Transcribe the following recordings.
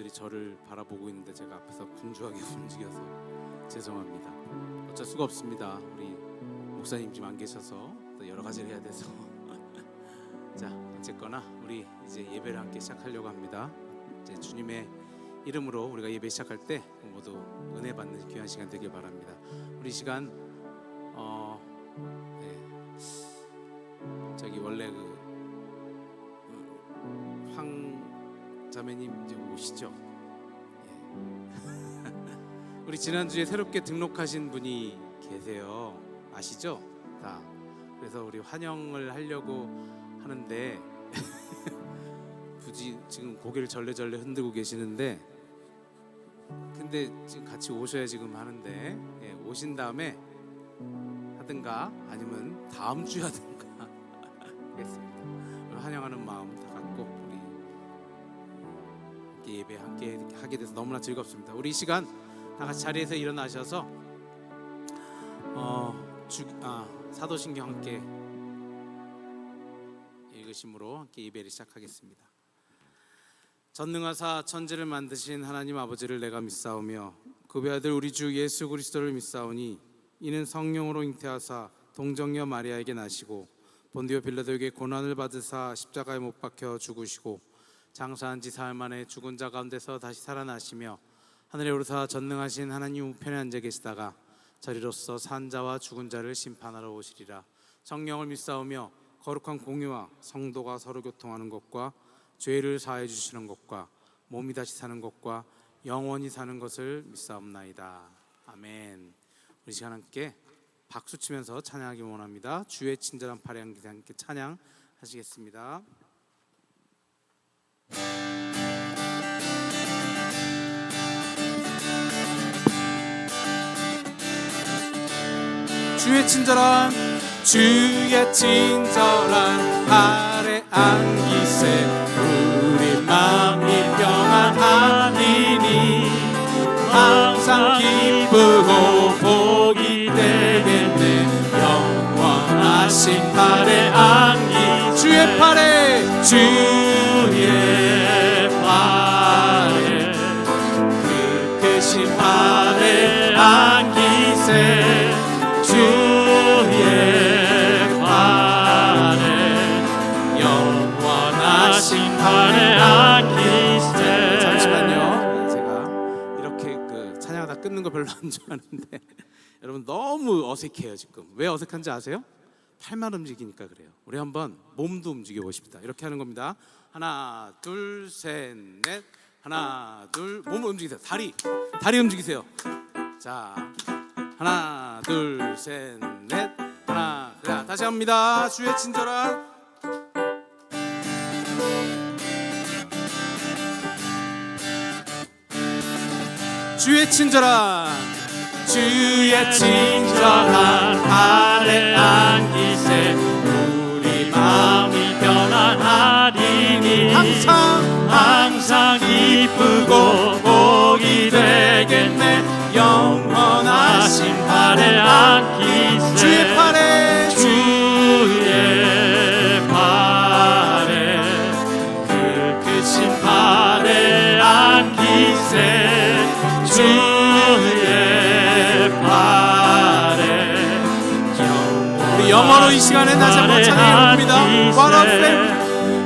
여러분들이 저를 바라보고 있는데 제가 앞에서 분주하게 움직여서 죄송합니다. 어쩔 수가 없습니다. 우리 목사님 지금 안 계셔서 또 여러 가지를 해야 돼서 자, 어쨌거나 우리 이제 예배를 함께 시작하려고 합니다. 이제 주님의 이름으로 우리가 예배 시작할 때 모두 은혜 받는 귀한 시간 되길 바랍니다. 우리 시간 저기 원래 황 자매님 이제 오시죠? 우리 지난주에 새롭게 등록하신 분이 계세요. 아시죠? 다. 그래서 우리 환영을 하려고 하는데 굳이 지금 고개를 절레절레 흔들고 계시는데, 근데 지금 같이 오셔야 지금 하는데 오신 다음에 하든가 아니면 다음 주에 하든가 하겠습니다. 환영하는 마음 다 갖고 우리 예배 함께 하게 돼서 너무나 즐겁습니다. 우리 이 시간 다 같이 자리에서 일어나셔서 사도신경 함께 읽으심으로 함께 예배를 시작하겠습니다. 전능하사 천지를 만드신 하나님 아버지를 내가 믿사오며 그 외아들 우리 주 예수 그리스도를 믿사오니 이는 성령으로 잉태하사 동정녀 마리아에게 나시고 본디오 빌라도에게 고난을 받으사 십자가에 못 박혀 죽으시고 장사한 지 사흘 만에 죽은 자 가운데서 다시 살아나시며 하늘에 오르사 전능하신 하나님 우편에 앉아 계시다가 저리로서 산 자와 죽은 자를 심판하러 오시리라. 성령을 믿사오며 거룩한 공유와 성도가 서로 교통하는 것과 죄를 사해 주시는 것과 몸이 다시 사는 것과 영원히 사는 것을 믿사옵나이다. 아멘. 우리 시간 함께 박수 치면서 찬양하기 원합니다. 주의 친절한 팔에 함께 찬양하시겠습니다. 주의 친절한 팔에 안기세 우리 마음이 평안하리니 항상 기쁘고 복이 되겠네. 영원하신 팔에 안기 주의 팔에 그 크신 팔에 안기세 잠시만요. 제가 이렇게 찬양을 다 끊는 거 별로 안 좋아하는데 여러분 너무 어색해요. 지금 왜 어색한지 아세요? 팔만 움직이니까 그래요. 우리 한번 몸도 움직여 보십시다. 이렇게 하는 겁니다. 하나 둘 셋 넷. 하나 둘 몸을 움직이세요. 다리 움직이세요. 자, 하나 둘 셋 넷. 하나. 자, 다시 합니다. 주의 친절한 팔에 안기세 우리 마음이 편안하리니 항상 기쁘고 복이 되겠네. 영원하신 팔에 안기세 주의 팔에 그 크신 팔에 안기세 우리 영어로 이 시간에 다시 한번 찬양해봅니다.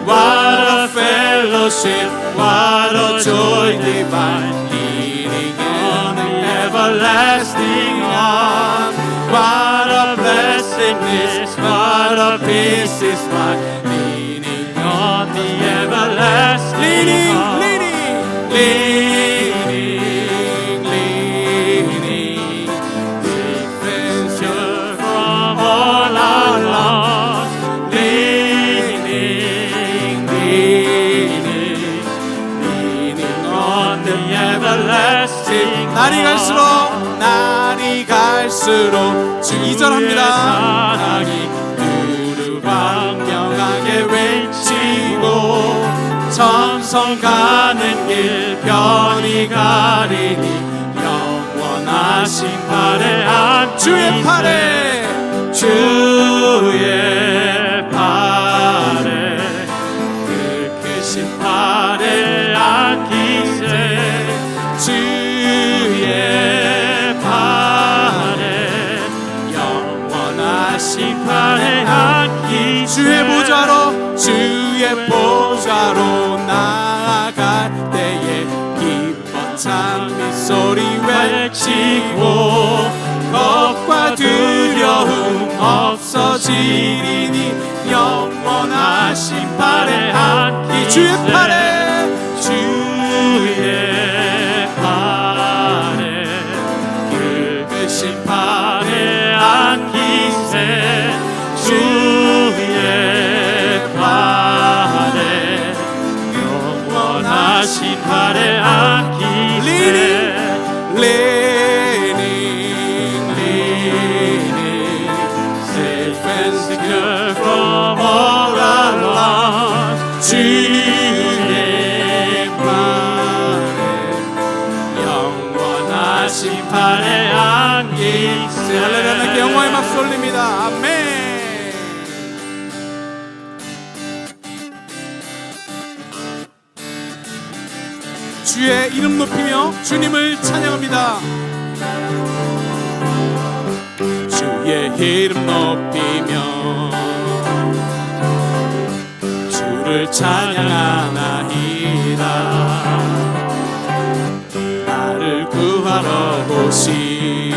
What a fellowship, what a joy divine, leading on the everlasting on. What a blessing is, what a peace is mine, leaning on the everlasting on. Leaning safe and sure from all our loss. Leaning on the everlasting. 날이 갈수록 주 2절 합니다. 사랑이 두루 광명하게 외치고 천성 가는 길 편히 가리니 영원하신 팔에 안 주의 팔에 그 크신 팔에 안기세 찬미 소리 외치고 겁과 두려움 없어지리니 영원하신 팔에 앉기 주의 팔에 긁으신 팔에 앉기세 주의 팔에 영원하신 팔에 앉기세 safe and secure from all our loss 주의 팔에 영원하신 팔에 앉기세 할렐루야. 하나님께 영광의 박수 올립니다. 아멘. 주의 이름 높이며 주님을 찬양합니다. 주의 이름 높이며 주를 찬양하나이다. 나를 구하러 오신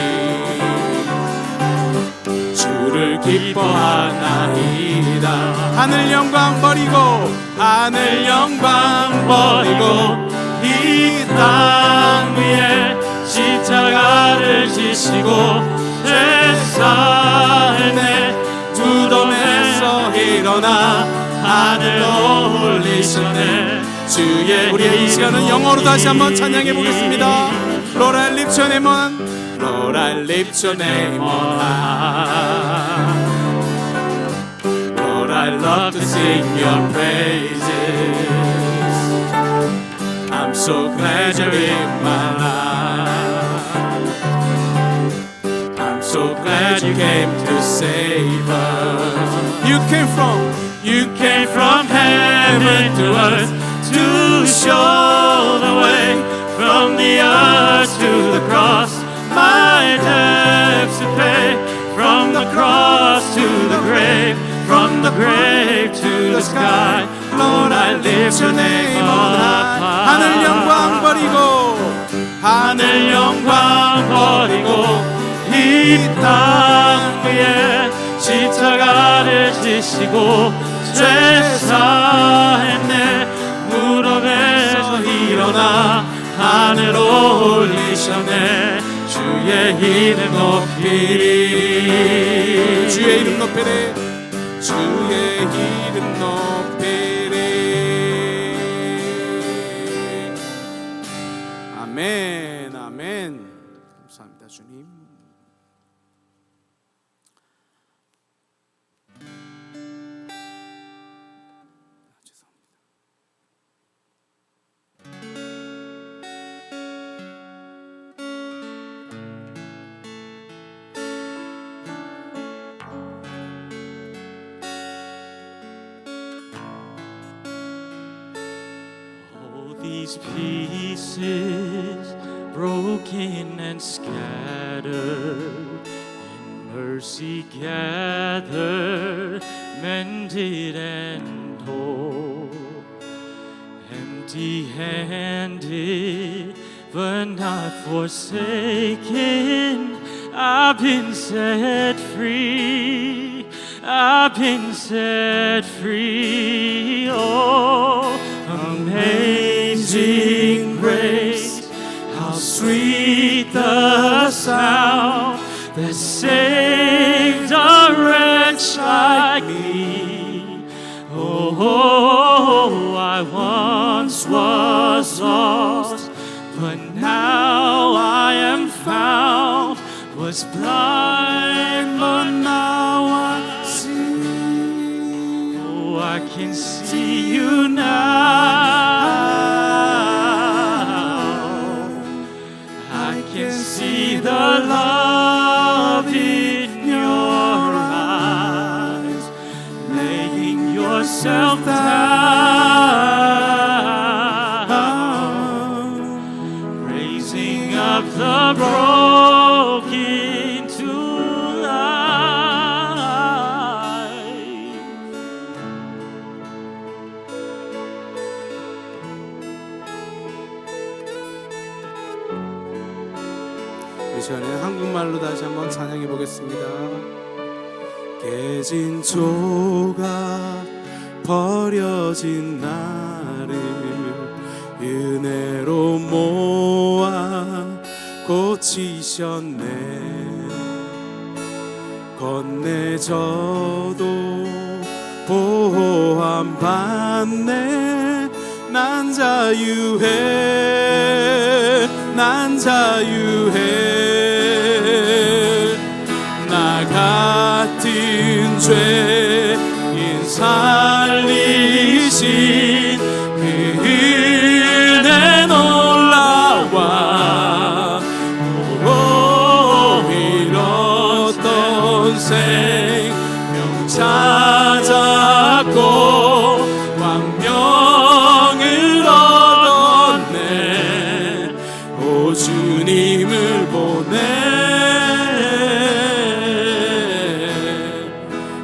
주를 기뻐하나이다. 하늘 영광 버리고 이 땅 위에 십자가를 지시고 죄 삶의 무덤에서 일어나 하늘로 올리셨네. 주의 우리의 이 시간은 영어로 다시 한번 찬양해 보겠습니다. Lord, I lift your name on Lord, I lift your name on high. Lord, I love to sing your praises. I'm so glad you're in my life. I'm so glad you came to save us. You came from heaven to earth to show the way from the earth to the cross. My debts to pay from the cross to the grave, from the grave to the sky. Lord, I lift your name on high. 하늘 영광 버리고 이 땅 위에 십자가를 지시고 죄 사했네. 무덤에서 일어나 하늘로 올리셨네. 주의 이름 높이리. 주의 이름 높이리. 주의 이름 높이리. 아멘. 아멘. 감사합니다 주님. These pieces broken and scattered, in mercy gathered, mended and whole, empty-handed but not forsaken. I've been set free. I've been set free. Oh, amazing grace, how sweet the sound that saved a wretch like me. Oh, I once was lost, but now I am found. Was blind, but now I see. Oh, I can see you now. I can see the love in your eyes, laying yourself down, raising up the broken to life. 이 시간에 한국말로 다시 한번 찬양해 보겠습니다. 깨진 조각 버려진 나를 은혜로 모아 고치셨네. 건네져도 보호함 받네. 난 자유해, 난 자유해. 나 같은 죄인 살리신 그 은혜 놀라워. 잃었던 생명 찾았고 광명을 얻었네. 오 주님을 보내.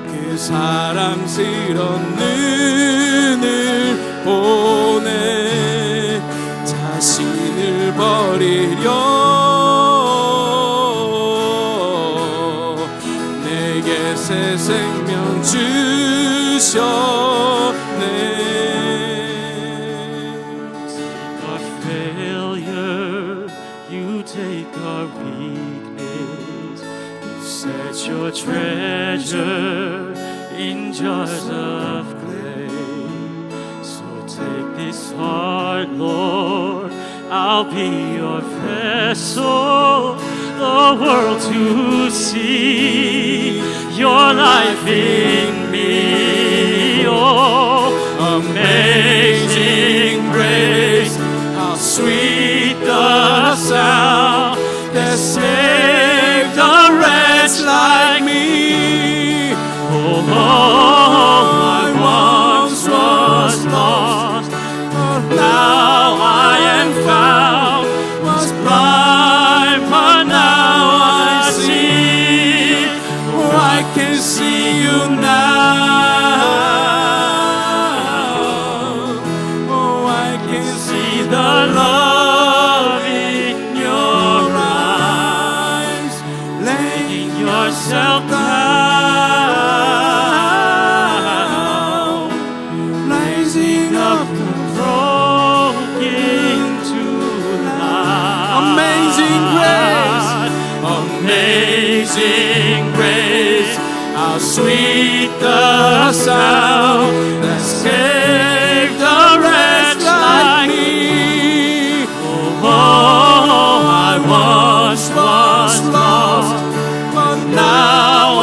그 사랑스런 눈을 보내. 자신을 버리려 내게 새 생명 주셨네. Our failure, you take our weakness. You set your treasure in jars of clay. So take this heart, Lord, I'll be your vessel. The world to see your life in me. Oh, amazing grace, how sweet the sound that saved a wretch like me. Oh, I once was lost, but now I am found. Was blind, but now I see. Oh, I can see you now. Oh, I can see the love in your eyes, laying yourself down, raising up the broken to life. Amazing grace, amazing grace, how sweet the sound that saved a wretch like me. Oh, I once was lost, but now I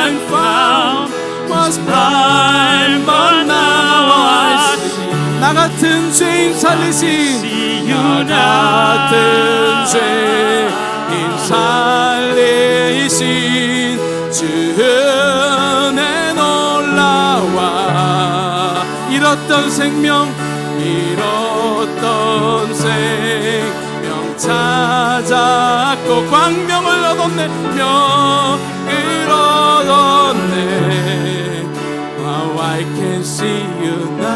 am found. Was blind, but now I see. 나 같은 죄인 살리신, See you 나 같은 now. 죄인 살리신 주 은혜 놀라와. 잃었던 생명, 잃었던 생명 찾았고 광명을 얻었네. 명을 얻었네. Now I can see you now.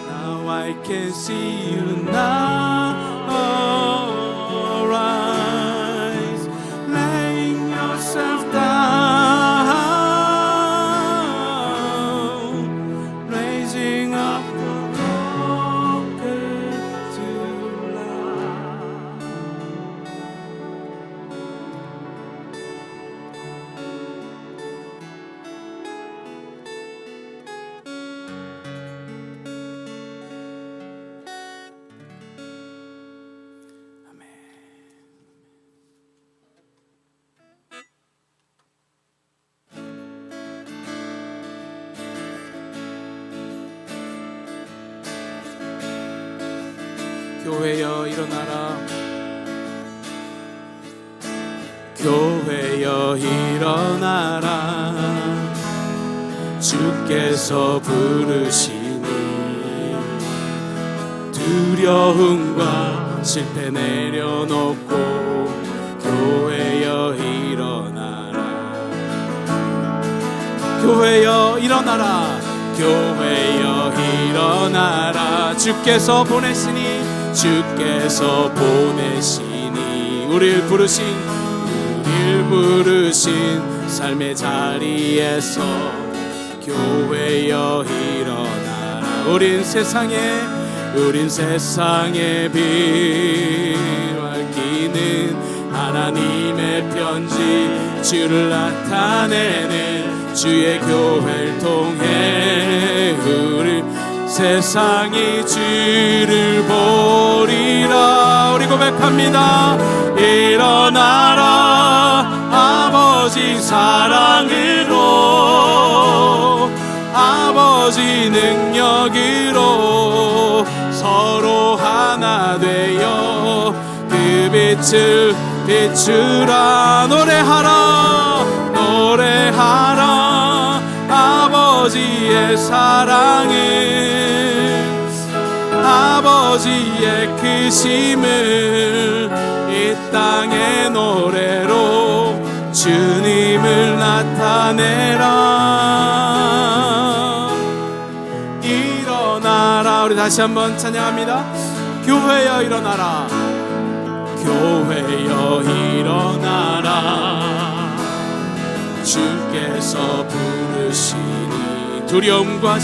Now I can see you now. Rise, laying yourself down, raising up the broken to life. 교회여 일어나라. 교회여 일어나라. 주께서 부르시니 두려움과 실패 내려놓고 교회여 일어나라. 교회여 일어나라. 교회여 일어나라. 주께서 보내시니 주께서 보내시니 우릴 부르신 삶의 자리에서 교회여 일어나라. 우린 세상의 빛 밝히는 하나님의 편지, 주를 나타내는 주의 교회를 통해 우리 세상이 주를 보리라. 우리 고백합니다. 일어나라 아버지 사랑으로, 아버지 능력으로 서로 하나 되어 그 빛을 비추라. 노래하라 아버지의 사랑을, 아버지의 크심을 이 땅의 노래로 주님을 나타내라. 일어나라. 우리 다시 한번 찬양합니다. 교회여 일어나라. 교회여 일어나라. 주께서 부르시니 두려움과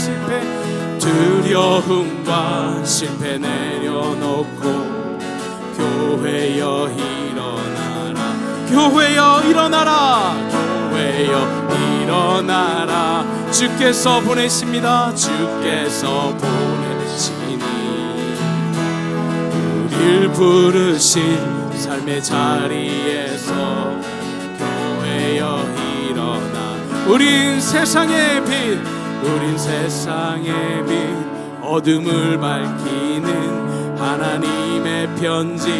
실패 내려놓고 교회여 일어나라. 교회여 일어나라. 교회여 일어나라. 주께서 보내십니다. 주께서 보내시니 우릴 부르신 삶의 자리에서 교회여 일어나. 우린 세상의 빛, 어둠을 밝히는 하나님의 편지,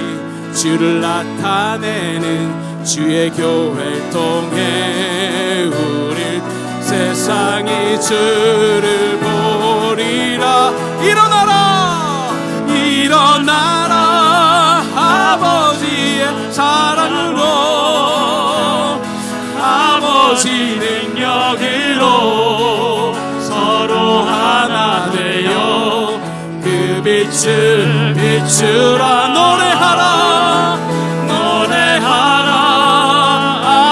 주를 나타내는 주의 교회를 통해 우리 세상이 주를 보리라. 일어나라 아버지의 사랑으로, 아버지 능력으로 서로 하나 되어 그 빛을 비추라. 노래하라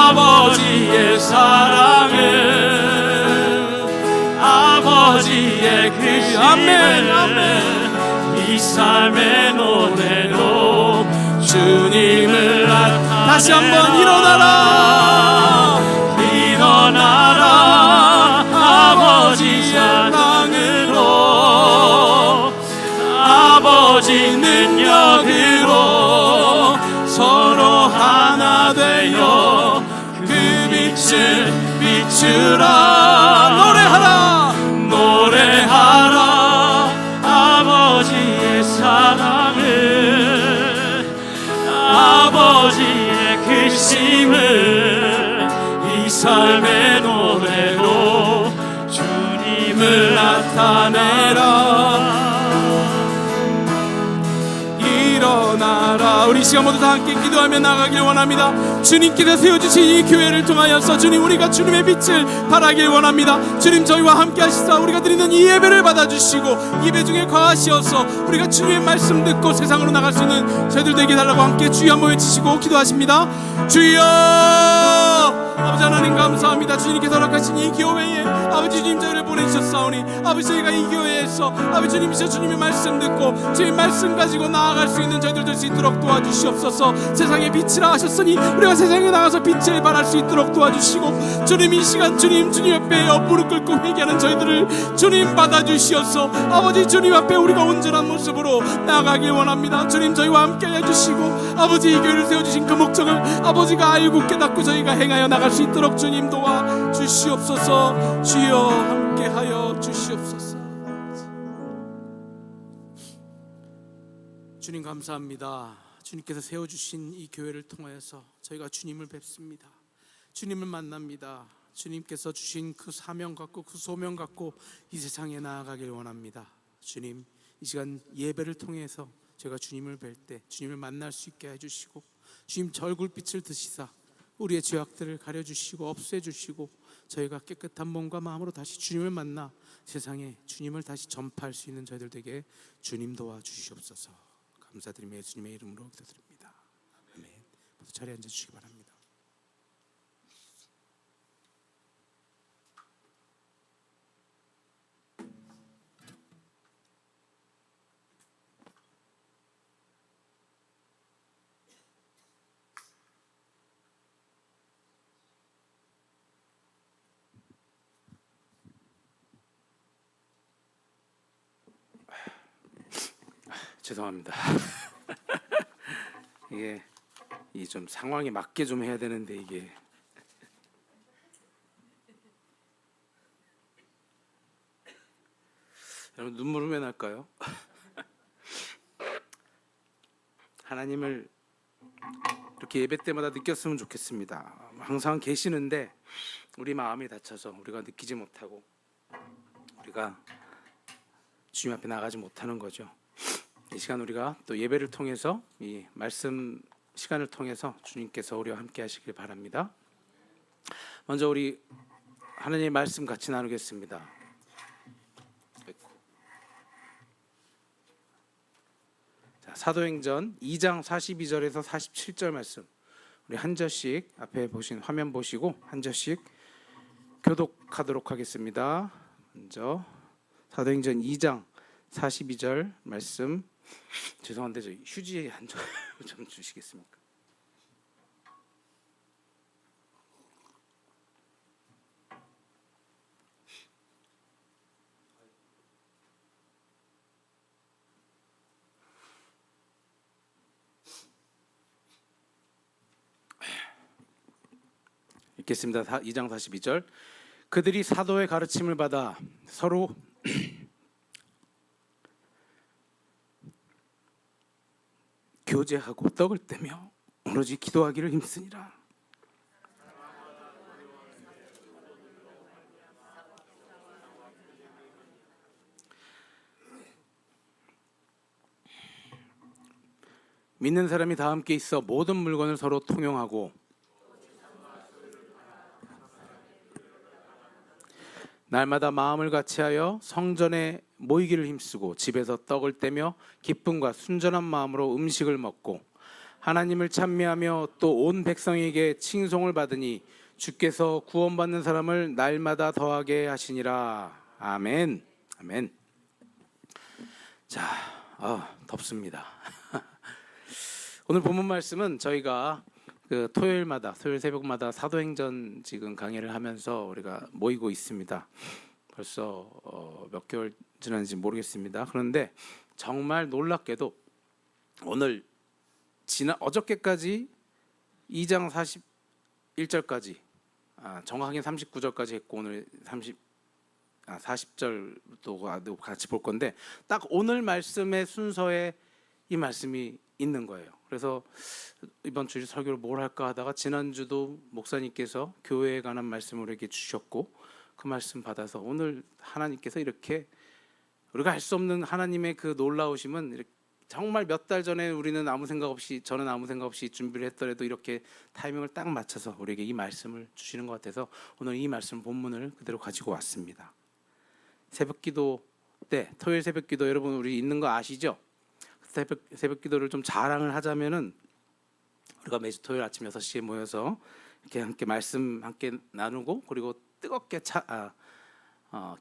아버지의 사랑을, 아버지의 그 아멘. 이 삶의 노래로 주님을 나타내라. 다시 한번 일어나라 아버지 사랑으로, 아버지 능력으로 서로 하나 되어 그 빛을 비추라. 노래하라 아버지의 사랑을, 아버지의 크심을 이 삶의 노래로 주님을 나타내라. 일어나라. 우리 시간 모두 다 함께 기도하며 나가길 원합니다. 주님께서 세워주신 이 교회를 통하여서 주님, 우리가 주님의 빛을 발하길 원합니다. 주님, 저희와 함께 하시사 우리가 드리는 이 예배를 받아주시고 예배 중에 거하시어서 우리가 주님의 말씀 듣고 세상으로 나갈 수 있는 저희들 되게 달라고 함께 주여 한번 외치시고 기도하십니다. 주여, 아버지 하나님 감사합니다. 주님께서 허락하신 이 교회에 아버지 주님 저희를 보내주셨사오니 아버지 저희가 이 교회에서 아버지 주님이셔 주님의 말씀 듣고 주님의 말씀 가지고 나아갈 수 있는 저희들 될 수 있도록 도와주시옵소서. 세상의 빛이라 하셨으니 우리가 세상에 나가서 빛을 발할 수 있도록 도와주시고, 주님 이 시간 주님 옆에 무릎 꿇고 회개하는 저희들을 주님 받아주시옵소서. 아버지 주님 앞에 우리가 온전한 모습으로 나아가길 원합니다. 주님 저희와 함께 해주시고 아버지 이 교회를 세워주신 그 목적을 아버지가 알고 깨닫고 저희가 행하여 나갈 수 있도록 주님 도와주시옵소서. 주여 함께하여 주시옵소서. 주님 감사합니다. 주님께서 세워주신 이 교회를 통하여서 저희가 주님을 뵙습니다. 주님을 만납니다. 주님께서 주신 그 사명 갖고 그 소명 갖고 이 세상에 나아가길 원합니다. 주님, 이 시간 예배를 통해서 저희가 주님을 뵐 때 주님을 만날 수 있게 해주시고, 주님 절굴빛을 드시사 우리의 죄악들을 가려주시고 없애주시고 저희가 깨끗한 몸과 마음으로 다시 주님을 만나 세상에 주님을 다시 전파할 수 있는 저희들 되게 주님 도와주시옵소서. 감사드리며 예수님의 이름으로 기도드립니다. 아멘. 모두 자리에 앉아 주시기 바랍니다. 죄송합니다. 이게 이 좀 상황에 맞게 좀 해야 되는데 이게 여러분 눈물은 왜 날까요? 하나님을 이렇게 예배 때마다 느꼈으면 좋겠습니다. 항상 계시는데 우리 마음이 다쳐서 우리가 느끼지 못하고 우리가 주님 앞에 나가지 못하는 거죠. 이 시간 우리가 또 예배를 통해서 이 말씀 시간을 통해서 주님께서 우리와 함께 하시길 바랍니다. 먼저 우리 하나님의 말씀 같이 나누겠습니다. 자, 사도행전 2장 42절에서 47절 말씀 우리 한 절씩 앞에 보신 화면 보시고 한 절씩 교독하도록 하겠습니다. 먼저 사도행전 2장 42절 말씀 죄송한데 저 휴지에 한 점 좀 주시겠습니까? 읽겠습니다. 2장 42절 그들이 사도의 가르침을 받아 서로 교제하고 떡을 떼며 오로지 기도하기를 힘쓰니라. 믿는 사람이 다 함께 있어 모든 물건을 서로 통용하고 날마다 마음을 같이하여 성전에 모이기를 힘쓰고 집에서 떡을 떼며 기쁨과 순전한 마음으로 음식을 먹고 하나님을 찬미하며 또 온 백성에게 칭송을 받으니 주께서 구원받는 사람을 날마다 더하게 하시니라. 아멘. 아멘. 자, 덥습니다. 오늘 본문 말씀은 저희가 그 토요일 새벽마다 사도행전 지금 강의를 하면서 우리가 모이고 있습니다. 벌써 몇 개월 지났는지 모르겠습니다. 그런데 정말 놀랍게도 오늘 어저께까지 2장 41절까지 정확하게 39절까지 했고 오늘 40절도 같이 볼 건데 딱 오늘 말씀의 순서에 이 말씀이 있는 거예요. 그래서 이번 주 설교를 뭘 할까 하다가 지난주도 목사님께서 교회에 관한 말씀을 우리에게 주셨고 그 말씀 받아서 오늘 하나님께서 이렇게 우리가 알 수 없는 하나님의 그 놀라우심은 이렇게 정말 몇 달 전에 저는 아무 생각 없이 준비를 했더라도 이렇게 타이밍을 딱 맞춰서 우리에게 이 말씀을 주시는 것 같아서 오늘 이 말씀 본문을 그대로 가지고 왔습니다. 새벽기도 때 토요일 새벽기도 여러분 우리 있는 거 아시죠? 새벽기도를 좀 자랑을 하자면은 우리가 매주 토요일 아침 6시에 모여서 이렇게 함께 말씀 함께 나누고 그리고 뜨겁게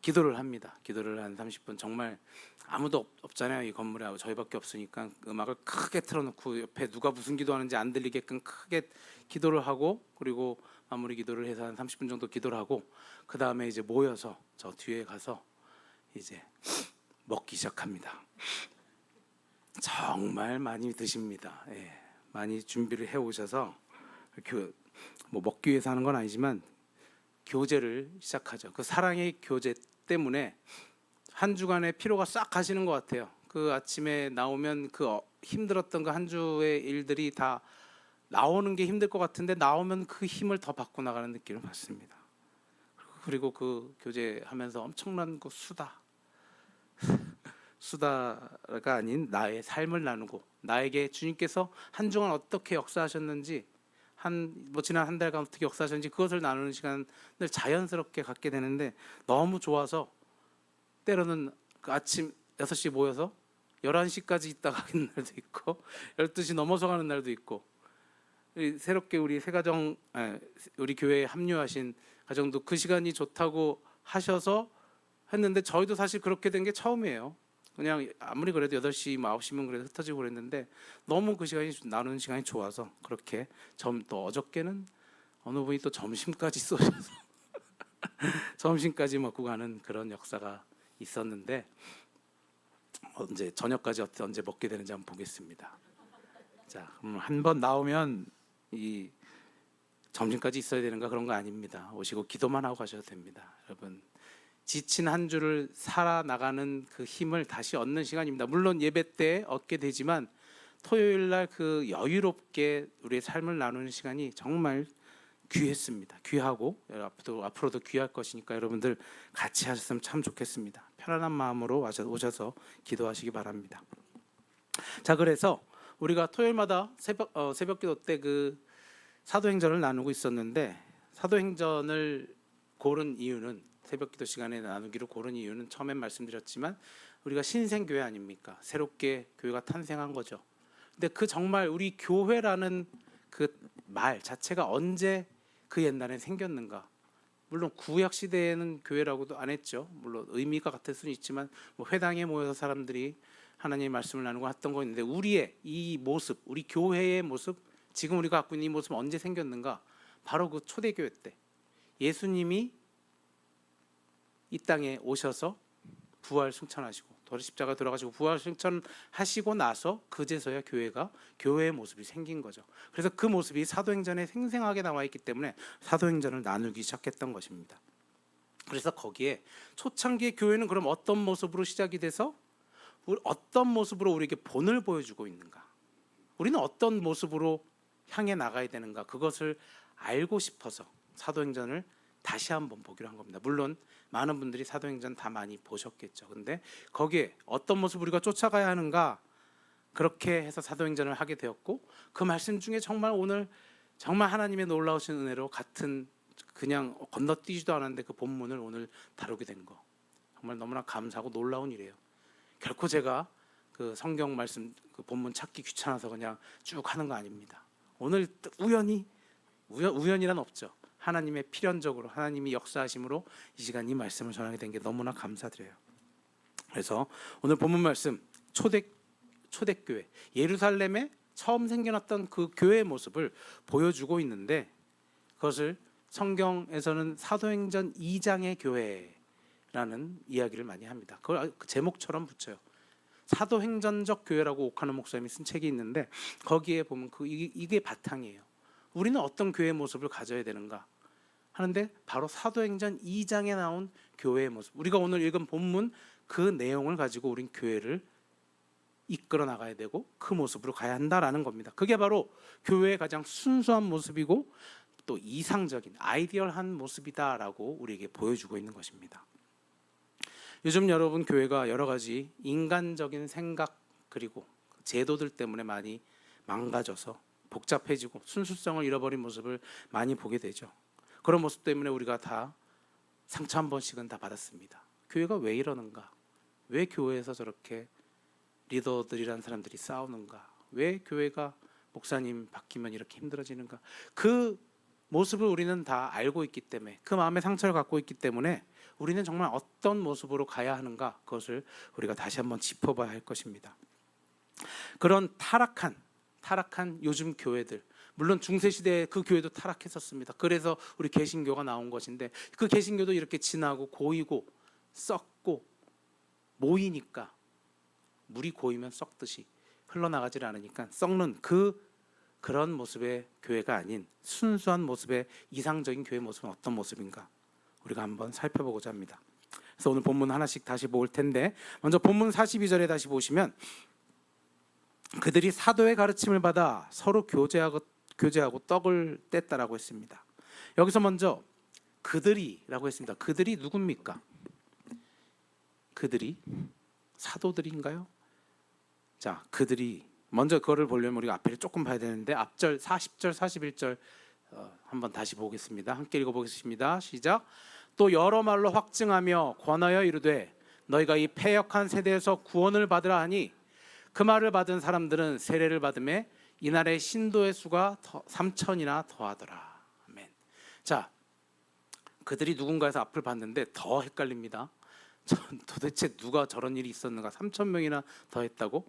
기도를 합니다. 기도를 한 30분 정말 아무도 없잖아요. 이 건물에 저희밖에 없으니까 음악을 크게 틀어놓고 옆에 누가 무슨 기도하는지 안 들리게끔 크게 기도를 하고 그리고 마무리 기도를 해서 한 30분 정도 기도를 하고 그 다음에 이제 모여서 저 뒤에 가서 이제 먹기 시작합니다. 정말 많이 드십니다. 예, 많이 준비를 해 오셔서 뭐 먹기 위해서 하는 건 아니지만 교제를 시작하죠. 그 사랑의 교제 때문에 한 주간의 피로가 싹 가시는 것 같아요. 그 아침에 나오면 그 힘들었던 그 한 주의 일들이 다 나오는 게 힘들 것 같은데 나오면 그 힘을 더 받고 나가는 느낌을 받습니다. 그리고 그 교제하면서 엄청난 그 수다가 아닌 나의 삶을 나누고 나에게 주님께서 한 주간 어떻게 역사하셨는지 지난 한 달간 어떻게 역사하셨는지 그것을 나누는 시간을 자연스럽게 갖게 되는데 너무 좋아서 때로는 그 아침 6시 모여서 11시까지 있다가 가는 날도 있고 12시 넘어서 가는 날도 있고, 새롭게 우리 새가정 우리 교회에 합류하신 가정도 그 시간이 좋다고 하셔서 했는데, 저희도 사실 그렇게 된 게 처음이에요. 그냥 아무리 그래도 8시, 9시면 그래도 흩어지고 그랬는데 너무 그 시간이 나누는 시간이 좋아서 그렇게 또 어저께는 어느 분이 또 점심까지 쏘셔서 점심까지 먹고 가는 그런 역사가 있었는데, 언제 저녁까지 언제 먹게 되는지 한번 보겠습니다. 자, 그럼 한 번 나오면 이 점심까지 있어야 되는가 그런 거 아닙니다. 오시고 기도만 하고 가셔도 됩니다. 여러분, 지친 한 주를 살아나가는 그 힘을 다시 얻는 시간입니다. 물론 예배 때 얻게 되지만 토요일 날 그 여유롭게 우리의 삶을 나누는 시간이 정말 귀했습니다. 귀하고 앞으로도 귀할 것이니까 여러분들 같이 하셨으면 참 좋겠습니다. 편안한 마음으로 오셔서 기도하시기 바랍니다. 자, 그래서 우리가 토요일마다 새벽기도 때 그 사도행전을 나누고 있었는데, 사도행전을 고른 이유는, 새벽기도 시간에 나누기로 고른 이유는 처음엔 말씀드렸지만 우리가 신생교회 아닙니까? 새롭게 교회가 탄생한 거죠. 근데 그 정말 우리 교회라는 그 말 자체가 언제 그 옛날에 생겼는가? 물론 구약 시대에는 교회라고도 안 했죠. 물론 의미가 같을 수는 있지만 뭐 회당에 모여서 사람들이 하나님의 말씀을 나누고 했던 거 있는데, 우리의 이 모습, 우리 교회의 모습, 지금 우리가 갖고 있는 이 모습은 언제 생겼는가? 바로 그 초대교회 때 예수님이 이 땅에 오셔서 부활 승천하시고 십자가 돌아가시고 부활 승천하시고 나서 그제서야 교회의 모습이 생긴 거죠. 그래서 그 모습이 사도행전에 생생하게 나와 있기 때문에 사도행전을 나누기 시작했던 것입니다. 그래서 거기에 초창기의 교회는 그럼 어떤 모습으로 시작이 돼서 어떤 모습으로 우리에게 본을 보여주고 있는가, 우리는 어떤 모습으로 향해 나가야 되는가, 그것을 알고 싶어서 사도행전을 다시 한번 보기로 한 겁니다. 물론 많은 분들이 사도행전 다 많이 보셨겠죠. 근데 거기에 어떤 모습 우리가 쫓아가야 하는가, 그렇게 해서 사도행전을 하게 되었고, 그 말씀 중에 정말 오늘 정말 하나님의 놀라우신 은혜로 같은 그냥 건너뛰지도 않았는데 그 본문을 오늘 다루게 된 거, 정말 너무나 감사하고 놀라운 일이에요. 결코 제가 그 성경 말씀 그 본문 찾기 귀찮아서 그냥 쭉 하는 거 아닙니다. 오늘 우연이란 없죠. 하나님의 필연적으로 하나님이 역사하심으로 이 시간 이 말씀을 전하게 된 게 너무나 감사드려요. 그래서 오늘 본문 말씀 초대교회 예루살렘에 처음 생겨났던 그 교회의 모습을 보여주고 있는데, 그것을 성경에서는 사도행전 2장의 교회라는 이야기를 많이 합니다. 그걸 제목처럼 붙여요. 사도행전적 교회라고 오카노 목사님이 쓴 책이 있는데, 거기에 보면 이게 바탕이에요. 우리는 어떤 교회의 모습을 가져야 되는가 하는데, 바로 사도행전 2장에 나온 교회의 모습, 우리가 오늘 읽은 본문 그 내용을 가지고 우린 교회를 이끌어 나가야 되고 그 모습으로 가야 한다라는 겁니다. 그게 바로 교회의 가장 순수한 모습이고 또 이상적인 아이디얼한 모습이다라고 우리에게 보여주고 있는 것입니다. 요즘 여러분 교회가 여러 가지 인간적인 생각 그리고 제도들 때문에 많이 망가져서 복잡해지고 순수성을 잃어버린 모습을 많이 보게 되죠. 그런 모습 때문에 우리가 다 상처 한 번씩은 다 받았습니다. 교회가 왜 이러는가? 왜 교회에서 저렇게 리더들이란 사람들이 싸우는가? 왜 교회가 목사님 바뀌면 이렇게 힘들어지는가? 그 모습을 우리는 다 알고 있기 때문에, 그 마음의 상처를 갖고 있기 때문에 우리는 정말 어떤 모습으로 가야 하는가, 그것을 우리가 다시 한번 짚어봐야 할 것입니다. 그런 타락한 요즘 교회들, 물론 중세시대에 그 교회도 타락했었습니다. 그래서 우리 개신교가 나온 것인데, 그 개신교도 이렇게 지나고 고이고 썩고 모이니까, 물이 고이면 썩듯이 흘러나가질 않으니까 썩는 그런 모습의 교회가 아닌 순수한 모습의 이상적인 교회 모습은 어떤 모습인가 우리가 한번 살펴보고자 합니다. 그래서 오늘 본문 하나씩 다시 볼 텐데, 먼저 본문 42절에 다시 보시면, 그들이 사도의 가르침을 받아 서로 교제하고 떡을 뗐다라고 했습니다. 여기서 먼저 그들이라고 했습니다. 그들이 누굽니까? 그들이 사도들인가요? 자, 그들이 먼저 그거를 보려면 우리가 앞에를 조금 봐야 되는데, 앞절 40절 41절 한번 다시 보겠습니다. 함께 읽어보겠습니다. 시작. 또 여러 말로 확증하며 권하여 이르되 너희가 이 패역한 세대에서 구원을 받으라 하니 그 말을 받은 사람들은 세례를 받음에 이날의 신도의 수가 3천이나 더하더라. 아멘. 자, 그들이 누군가에서 앞을 봤는데 더 헷갈립니다. 도대체 누가 저런 일이 있었는가? 3천 명이나 더했다고?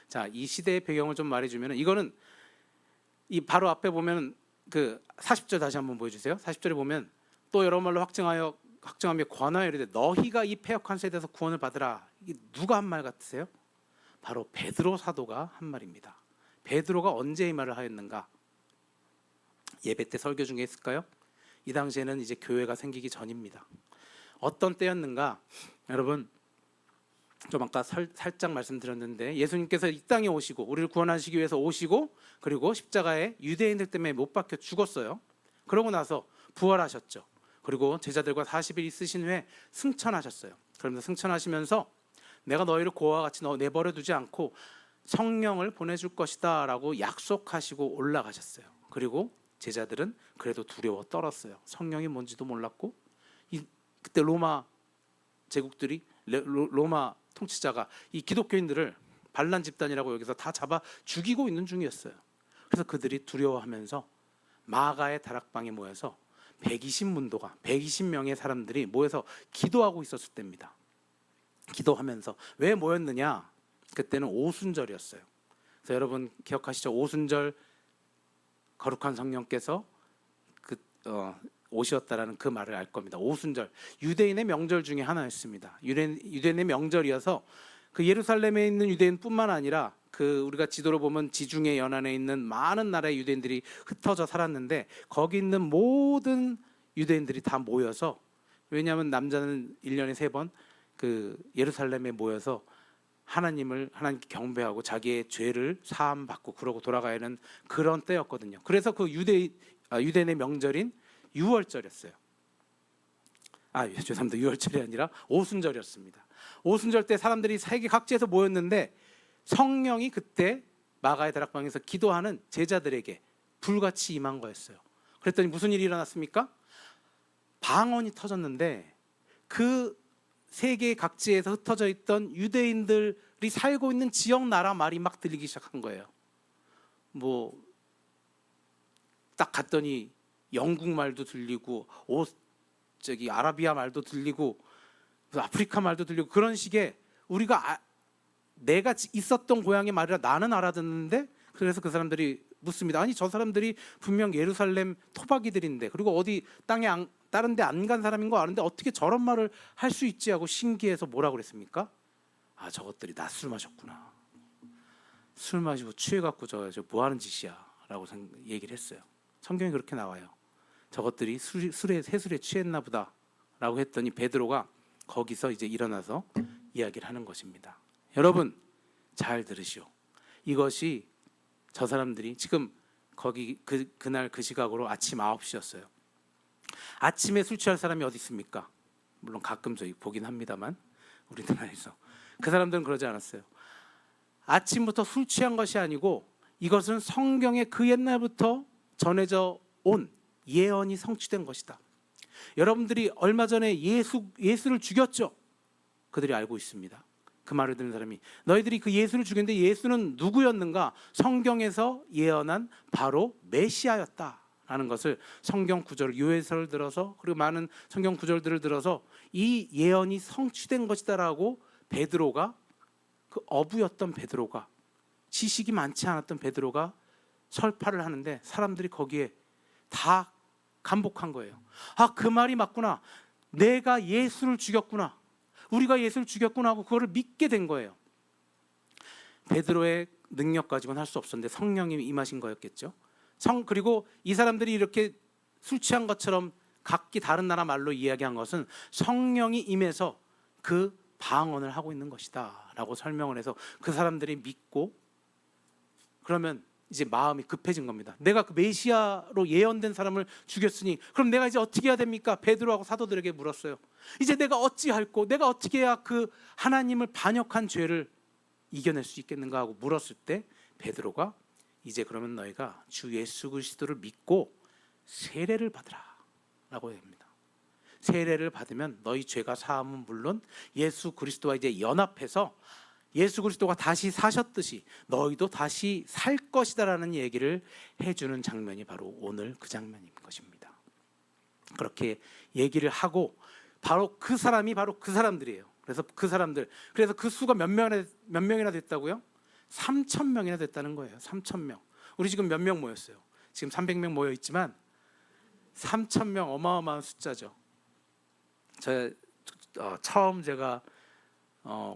자, 이 시대의 배경을 좀 말해주면, 이거는 이 바로 앞에 보면 그 40절 다시 한번 보여주세요. 40절에 보면 또 여러 말로 확증하며 권하여 이르되 너희가 이 패역한 세대에서 구원을 받으라. 이게 누가 한 말 같으세요? 바로 베드로 사도가 한 말입니다. 베드로가 언제 이 말을 하였는가? 예배 때 설교 중에 했을까요? 이 당시에는 이제 교회가 생기기 전입니다. 어떤 때였는가? 여러분, 좀 아까 살짝 말씀드렸는데 예수님께서 이 땅에 오시고 우리를 구원하시기 위해서 오시고, 그리고 십자가에 유대인들 때문에 못 박혀 죽었어요. 그러고 나서 부활하셨죠. 그리고 제자들과 40일 있으신 후에 승천하셨어요. 그러면서 승천하시면서 내가 너희를 고아와 같이 내버려 두지 않고 성령을 보내줄 것이다 라고 약속하시고 올라가셨어요. 그리고 제자들은 그래도 두려워 떨었어요. 성령이 뭔지도 몰랐고, 그때 로마 제국들이 로마 통치자가 이 기독교인들을 반란 집단이라고 여기서 다 잡아 죽이고 있는 중이었어요. 그래서 그들이 두려워하면서 마가의 다락방에 모여서 120문도가 120명의 사람들이 모여서 기도하고 있었을 때입니다. 기도하면서 왜 모였느냐? 그때는 오순절이었어요. 그래서 여러분 기억하시죠? 오순절 거룩한 성령께서 오셨다라는 그 말을 알 겁니다. 오순절, 유대인의 명절 중에 하나였습니다. 유대인의 명절이어서 그 예루살렘에 있는 유대인뿐만 아니라 그 우리가 지도로 보면 지중해 연안에 있는 많은 나라의 유대인들이 흩어져 살았는데, 거기 있는 모든 유대인들이 다 모여서, 왜냐하면 남자는 1년에 3번 그 예루살렘에 모여서 하나님께 경배하고 자기의 죄를 사함 받고 그러고 돌아가야 하는 그런 때였거든요. 그래서 그 유대인의 명절인 유월절이었어요. 죄송합니다. 유월절이 아니라 오순절이었습니다. 오순절 때 사람들이 세계 각지에서 모였는데 성령이 그때 마가의 다락방에서 기도하는 제자들에게 불같이 임한 거였어요. 그랬더니 무슨 일이 일어났습니까? 방언이 터졌는데 그 세계 각지에서 흩어져 있던 유대인들이 살고 있는 지역 나라 말이 막 들리기 시작한 거예요. 딱 갔더니 영국 말도 들리고 아라비아 말도 들리고 아프리카 말도 들리고, 그런 식의 우리가 내가 있었던 고향의 말이라 나는 알아듣는데, 그래서 그 사람들이 묻습니다. 아니, 저 사람들이 분명 예루살렘 토박이들인데, 그리고 어디 땅에 다른 데 안 간 사람인 거 아는데 어떻게 저런 말을 할 수 있지 하고 신기해서 뭐라고 그랬습니까? 저것들이 낮술 마셨구나. 술 마시고 취해갖고 저 뭐 하는 짓이야 라고 얘기를 했어요. 성경에 그렇게 나와요. 저것들이 새술에 취했나 보다 라고 했더니 베드로가 거기서 이제 일어나서 이야기를 하는 것입니다. 여러분 잘 들으시오. 이것이 저 사람들이 지금 거기 그날 그 시각으로 아침 9시였어요. 아침에 술 취할 사람이 어디 있습니까? 물론 가끔 저희 보긴 합니다만, 우리나라에서 그 사람들은 그러지 않았어요. 아침부터 술 취한 것이 아니고 이것은 성경에 그 옛날부터 전해져 온 예언이 성취된 것이다. 여러분들이 얼마 전에 예수를 죽였죠? 그들이 알고 있습니다. 그 말을 듣는 사람이 너희들이 그 예수를 죽였는데 예수는 누구였는가? 성경에서 예언한 바로 메시아였다라는 것을 성경 구절, 요해서를 들어서, 그리고 많은 성경 구절들을 들어서 이 예언이 성취된 것이다라고 베드로가, 그 어부였던 베드로가, 지식이 많지 않았던 베드로가 설파를 하는데 사람들이 거기에 다 감복한 거예요. 그 말이 맞구나. 내가 예수를 죽였구나. 우리가 예수를 죽였구나 하고 그거를 믿게 된 거예요. 베드로의 능력 가지고는 할 수 없었는데 성령이 임하신 거였겠죠. 그리고 이 사람들이 이렇게 술 취한 것처럼 각기 다른 나라 말로 이야기한 것은 성령이 임해서 그 방언을 하고 있는 것이다 라고 설명을 해서 그 사람들이 믿고, 그러면 이제 마음이 급해진 겁니다. 내가 그 메시아로 예언된 사람을 죽였으니 그럼 내가 이제 어떻게 해야 됩니까? 베드로하고 사도들에게 물었어요. 이제 내가 어찌할꼬, 내가 어떻게 해야 그 하나님을 반역한 죄를 이겨낼 수 있겠는가 하고 물었을 때 베드로가 이제 그러면 너희가 주 예수 그리스도를 믿고 세례를 받으라 라고 합니다. 세례를 받으면 너희 죄가 사함은 물론 예수 그리스도와 이제 연합해서 예수 그리스도가 다시 사셨듯이 너희도 다시 살 것이다라는 얘기를 해주는 장면이 바로 오늘 그 장면인 것입니다. 그렇게 얘기를 하고 바로 그 사람이 바로 그 사람들이에요. 그래서 그 수가 몇 명이나 됐다고요? 3,000명이나 됐다는 거예요. 3,000명. 우리 지금 몇 명 모였어요? 지금 300명 모여 있지만 3,000명 어마어마한 숫자죠. 처음 제가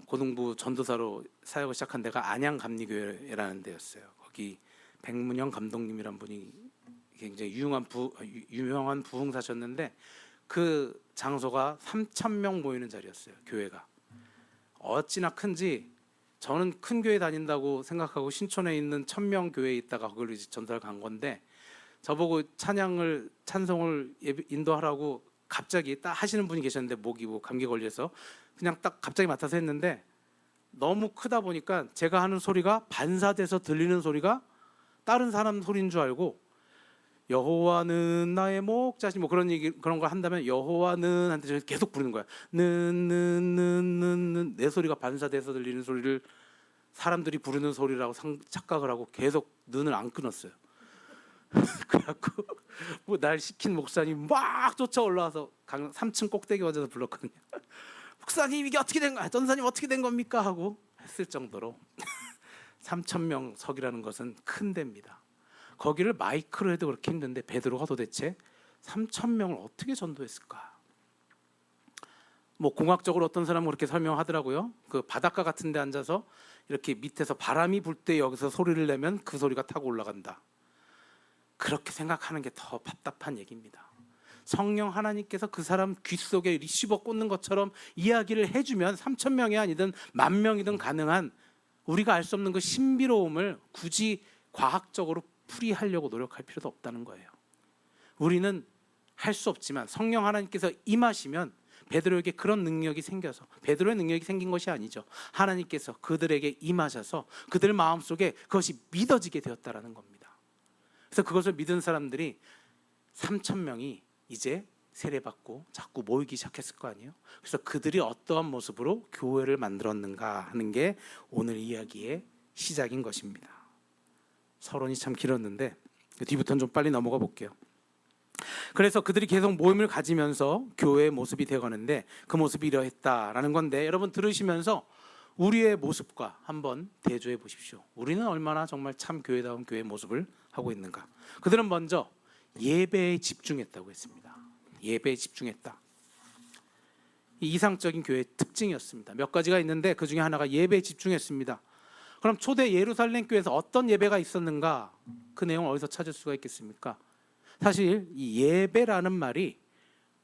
고등부 전도사로 사역을 시작한 데가 안양감리교회라는 데였어요. 거기 백문영 감독님이란 분이 굉장히 유명한 부흥사셨는데 그 장소가 3,000명 모이는 자리였어요. 교회가 어찌나 큰지 저는 큰 교회 다닌다고 생각하고 신촌에 있는 1,000명 교회에 있다가 거기를 전도를 간 건데 저보고 찬송을 인도하라고 갑자기 딱 하시는 분이 계셨는데 목이 감기 걸려서 그냥 딱 갑자기 맡아서 했는데 너무 크다 보니까 제가 하는 소리가 반사돼서 들리는 소리가 다른 사람 소리인 줄 알고 여호와는 나의 목자신 그런 걸 한다면 여호와는 한테 계속 부르는 거야. 는 내 소리가 반사돼서 들리는 소리를 사람들이 부르는 소리라고 착각을 하고 계속 는을 안 끊었어요. 그래갖고 날 시킨 목사님 막 쫓아 올라와서 3층 꼭대기 앉아서 불렀거든요. 목사님 이게 어떻게 된 거야? 전사님 어떻게 된 겁니까? 하고 했을 정도로 3,000명 석이라는 것은 큰 데입니다. 거기를 마이크로 해도 그렇게 힘든데 베드로가 도대체 3,000명을 어떻게 전도했을까? 공학적으로 어떤 사람은 그렇게 설명하더라고요. 그 바닷가 같은 데 앉아서 이렇게 밑에서 바람이 불 때 여기서 소리를 내면 그 소리가 타고 올라간다. 그렇게 생각하는 게 더 답답한 얘기입니다. 성령 하나님께서 그 사람 귀 속에 리시버 꽂는 것처럼 이야기를 해주면 3,000명이 아니든 10,000명이든 가능한 우리가 알 수 없는 그 신비로움을 굳이 과학적으로 풀이하려고 노력할 필요도 없다는 거예요. 우리는 할 수 없지만 성령 하나님께서 임하시면 베드로에게 그런 능력이 생겨서 베드로의 능력이 생긴 것이 아니죠. 하나님께서 그들에게 임하셔서 그들 마음속에 그것이 믿어지게 되었다라는 겁니다. 그래서 그것을 믿은 사람들이 3,000명이 이제 세례받고 자꾸 모이기 시작했을 거 아니에요. 그래서 그들이 어떠한 모습으로 교회를 만들었는가 하는 게 오늘 이야기의 시작인 것입니다. 서론이 참 길었는데 뒤부터는 좀 빨리 넘어가 볼게요. 그래서 그들이 계속 모임을 가지면서 교회의 모습이 되어가는데 그 모습이 이러했다라는 건데 여러분 들으시면서 우리의 모습과 한번 대조해 보십시오. 우리는 얼마나 정말 참 교회다운 교회의 모습을 하고 있는가. 그들은 먼저 예배에 집중했다고 했습니다. 예배에 집중했다. 이 이상적인 교회의 특징이었습니다. 몇 가지가 있는데 그 중에 하나가 예배에 집중했습니다. 그럼 초대 예루살렘 교회에서 어떤 예배가 있었는가? 그 내용을 어디서 찾을 수가 있겠습니까? 사실 이 예배라는 말이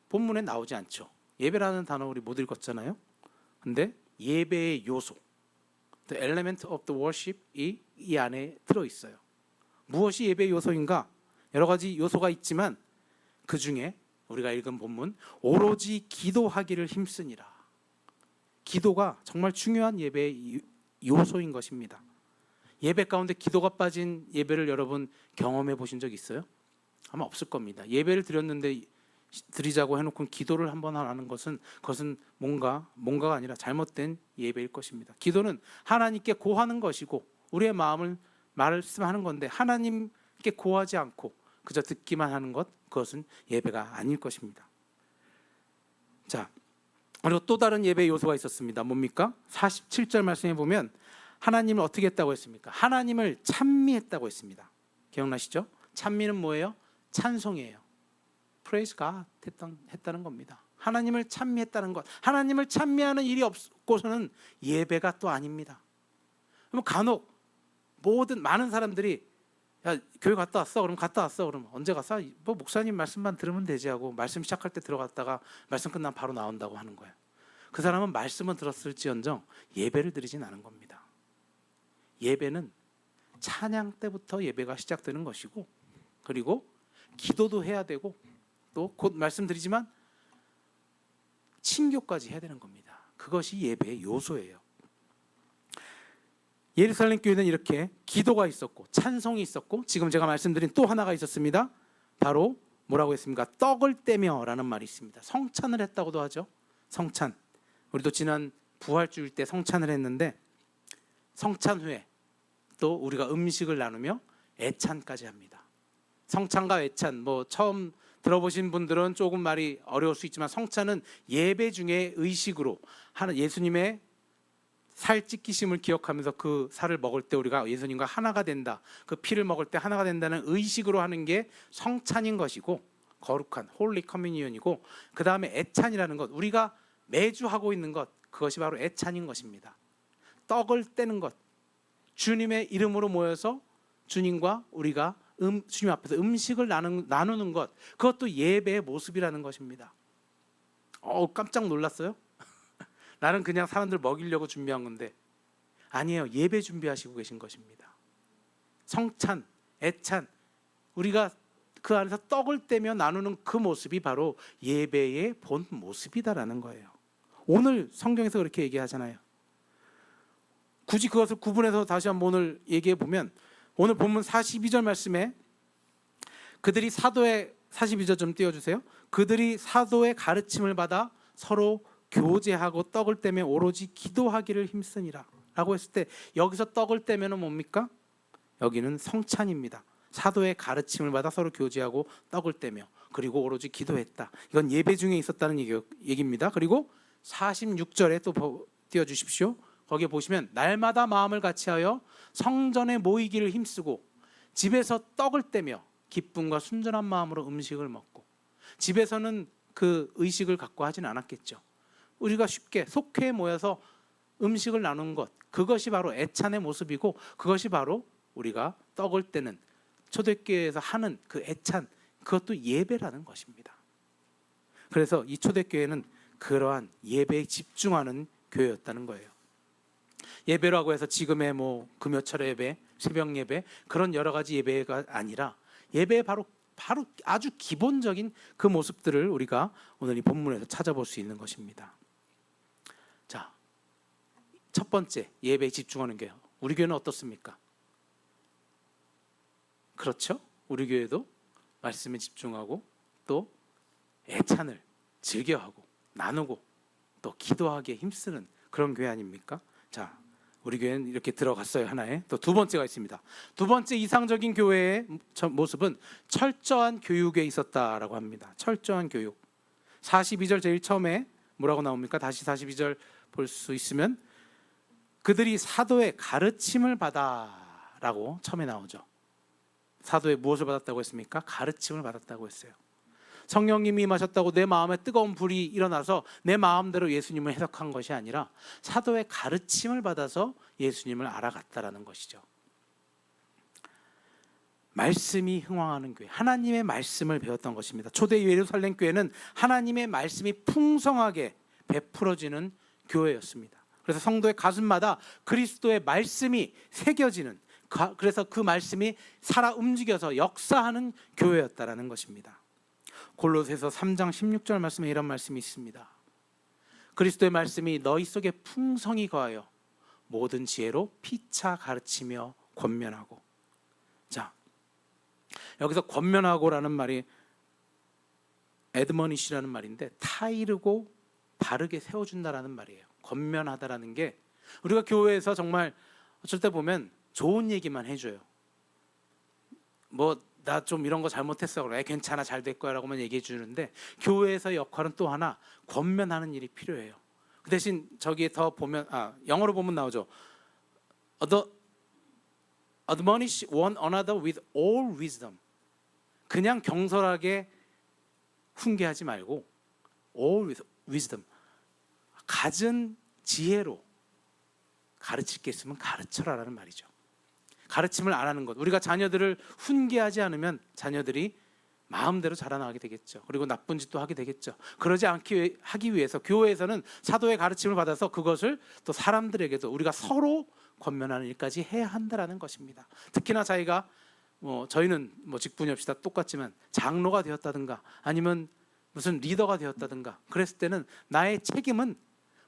본문에 나오지 않죠. 예배라는 단어 우리 못 읽었잖아요. 근데 예배의 요소, the element of the worship이 이 안에 들어있어요. 무엇이 예배의 요소인가? 여러 가지 요소가 있지만 그 중에 우리가 읽은 본문 오로지 기도하기를 힘쓰니라. 기도가 정말 중요한 예배의 요소인 것입니다. 예배 가운데 기도가 빠진 예배를 여러분 경험해 보신 적 있어요? 아마 없을 겁니다. 예배를 드렸는데 드리자고 해놓고 기도를 한번 하는 것은 그것은 뭔가가 아니라 잘못된 예배일 것입니다. 기도는 하나님께 고하는 것이고 우리의 마음을 말씀하는 건데 하나님께 고하지 않고 그저 듣기만 하는 것, 그것은 예배가 아닐 것입니다. 자, 그리고 또 다른 예배 요소가 있었습니다. 뭡니까? 47절 말씀해 보면 하나님을 어떻게 했다고 했습니까? 하나님을 찬미했다고 했습니다. 기억나시죠? 찬미는 뭐예요? 찬송이에요. Praise God 했다는 겁니다. 하나님을 찬미했다는 것. 하나님을 찬미하는 일이 없고서는 예배가 또 아닙니다. 그럼 간혹 많은 사람들이 야 교회 갔다 왔어? 그럼 갔다 왔어? 그럼 언제 갔어? 목사님 말씀만 들으면 되지 하고 말씀 시작할 때 들어갔다가 말씀 끝나면 바로 나온다고 하는 거예요. 그 사람은 말씀은 들었을지언정 예배를 드리진 않은 겁니다. 예배는 찬양 때부터 예배가 시작되는 것이고 그리고 기도도 해야 되고 또 곧 말씀드리지만 친교까지 해야 되는 겁니다. 그것이 예배의 요소예요. 예루살렘 교회는 이렇게 기도가 있었고 찬송이 있었고 지금 제가 말씀드린 또 하나가 있었습니다. 바로 뭐라고 했습니까? 떡을 떼며 라는 말이 있습니다. 성찬을 했다고도 하죠. 성찬. 우리도 지난 부활주일 때 성찬을 했는데 성찬 후에 또 우리가 음식을 나누며 애찬까지 합니다. 성찬과 애찬, 뭐 처음 들어보신 분들은 조금 말이 어려울 수 있지만 성찬은 예배 중에 의식으로 하는 예수님의 살 찢기심을 기억하면서 그 살을 먹을 때 우리가 예수님과 하나가 된다, 그 피를 먹을 때 하나가 된다는 의식으로 하는 게 성찬인 것이고, 거룩한 홀리 커뮤니언이고, 그 다음에 애찬이라는 것, 우리가 매주 하고 있는 것, 그것이 바로 애찬인 것입니다. 떡을 떼는 것, 주님의 이름으로 모여서 주님과 우리가 주님 앞에서 음식을 나누는 것, 그것도 예배의 모습이라는 것입니다. 깜짝 놀랐어요? 나는 그냥 사람들 먹이려고 준비한 건데 아니에요. 예배 준비하시고 계신 것입니다. 성찬, 애찬, 우리가 그 안에서 떡을 떼며 나누는 그 모습이 바로 예배의 본 모습이다라는 거예요. 오늘 성경에서 그렇게 얘기하잖아요. 굳이 그것을 구분해서 다시 한번 오늘 얘기해 보면, 오늘 본문 42절 말씀에 그들이 사도의 42절 좀 띄워주세요. 그들이 사도의 가르침을 받아 서로 교제하고 떡을 떼며 오로지 기도하기를 힘쓰니라 라고 했을 때, 여기서 떡을 떼면 뭡니까? 여기는 성찬입니다. 사도의 가르침을 받아 서로 교제하고 떡을 떼며 그리고 오로지 기도했다. 이건 예배 중에 있었다는 얘기입니다. 그리고 46절에 또 띄워주십시오. 거기에 보시면 날마다 마음을 같이하여 성전에 모이기를 힘쓰고 집에서 떡을 떼며 기쁨과 순전한 마음으로 음식을 먹고. 집에서는 그 의식을 갖고 하진 않았겠죠. 우리가 쉽게 속회에 모여서 음식을 나누는 것, 그것이 바로 애찬의 모습이고, 그것이 바로 우리가 떡을 떼는 초대교회에서 하는 그 애찬, 그것도 예배라는 것입니다. 그래서 이 초대교회는 그러한 예배에 집중하는 교회였다는 거예요. 예배라고 해서 지금의 뭐 금요철 예배, 새벽 예배, 그런 여러 가지 예배가 아니라 예배의 바로 아주 기본적인 그 모습들을 우리가 오늘 이 본문에서 찾아볼 수 있는 것입니다. 자, 첫 번째, 예배에 집중하는 교회. 우리 교회는 어떻습니까? 그렇죠? 우리 교회도 말씀에 집중하고 또 애찬을 즐겨하고 나누고 또 기도하기에 힘쓰는 그런 교회 아닙니까? 자, 우리 교회는 이렇게 들어갔어요. 하나에. 또 두 번째가 있습니다. 두 번째 이상적인 교회의 모습은 철저한 교육에 있었다라고 합니다. 철저한 교육. 42절 제일 처음에 뭐라고 나옵니까? 다시 42절 볼 수 있으면 그들이 사도의 가르침을 받아라고 처음에 나오죠. 사도의 무엇을 받았다고 했습니까? 가르침을 받았다고 했어요. 성령님이 임하셨다고 내 마음에 뜨거운 불이 일어나서 내 마음대로 예수님을 해석한 것이 아니라 사도의 가르침을 받아서 예수님을 알아갔다라는 것이죠. 말씀이 흥왕하는 교회, 하나님의 말씀을 배웠던 것입니다. 초대 예루살렘 교회는 하나님의 말씀이 풍성하게 베풀어지는 교회였습니다. 그래서 성도의 가슴마다 그리스도의 말씀이 새겨지는, 그래서 그 말씀이 살아 움직여서 역사하는 교회였다라는 것입니다. 골로새서 3장 16절 말씀에 이런 말씀이 있습니다. 그리스도의 말씀이 너희 속에 풍성히 거하여 모든 지혜로 피차 가르치며 권면하고. 자, 여기서 권면하고라는 말이 애드머니시라는 말인데 타이르고 바르게 세워준다라는 말이에요. 권면하다라는 게 우리가 교회에서 정말 어쩔 때 보면 좋은 얘기만 해줘요. 뭐 나 좀 이런 거 잘못했어, 그래 괜찮아 잘 될 거야 라고만 얘기해 주는데, 교회에서 역할은 또 하나 권면하는 일이 필요해요. 그 대신 저기에 더 보면 영어로 보면 나오죠. Admonish one another with all wisdom. 그냥 경솔하게 훈계하지 말고 all with wisdom, 갖은 지혜로 가르칠 게 있으면 가르쳐라라는 말이죠. 가르침을 안 하는 것, 우리가 자녀들을 훈계하지 않으면 자녀들이 마음대로 자라나게 되겠죠. 그리고 나쁜 짓도 하게 되겠죠. 그러지 않게 하기 위해서 교회에서는 사도의 가르침을 받아서 그것을 또 사람들에게도 우리가 서로 권면하는 일까지 해야 한다라는 것입니다. 특히나 자기가 저희는 직분이 없이 다 똑같지만 장로가 되었다든가 아니면 무슨 리더가 되었다든가 그랬을 때는 나의 책임은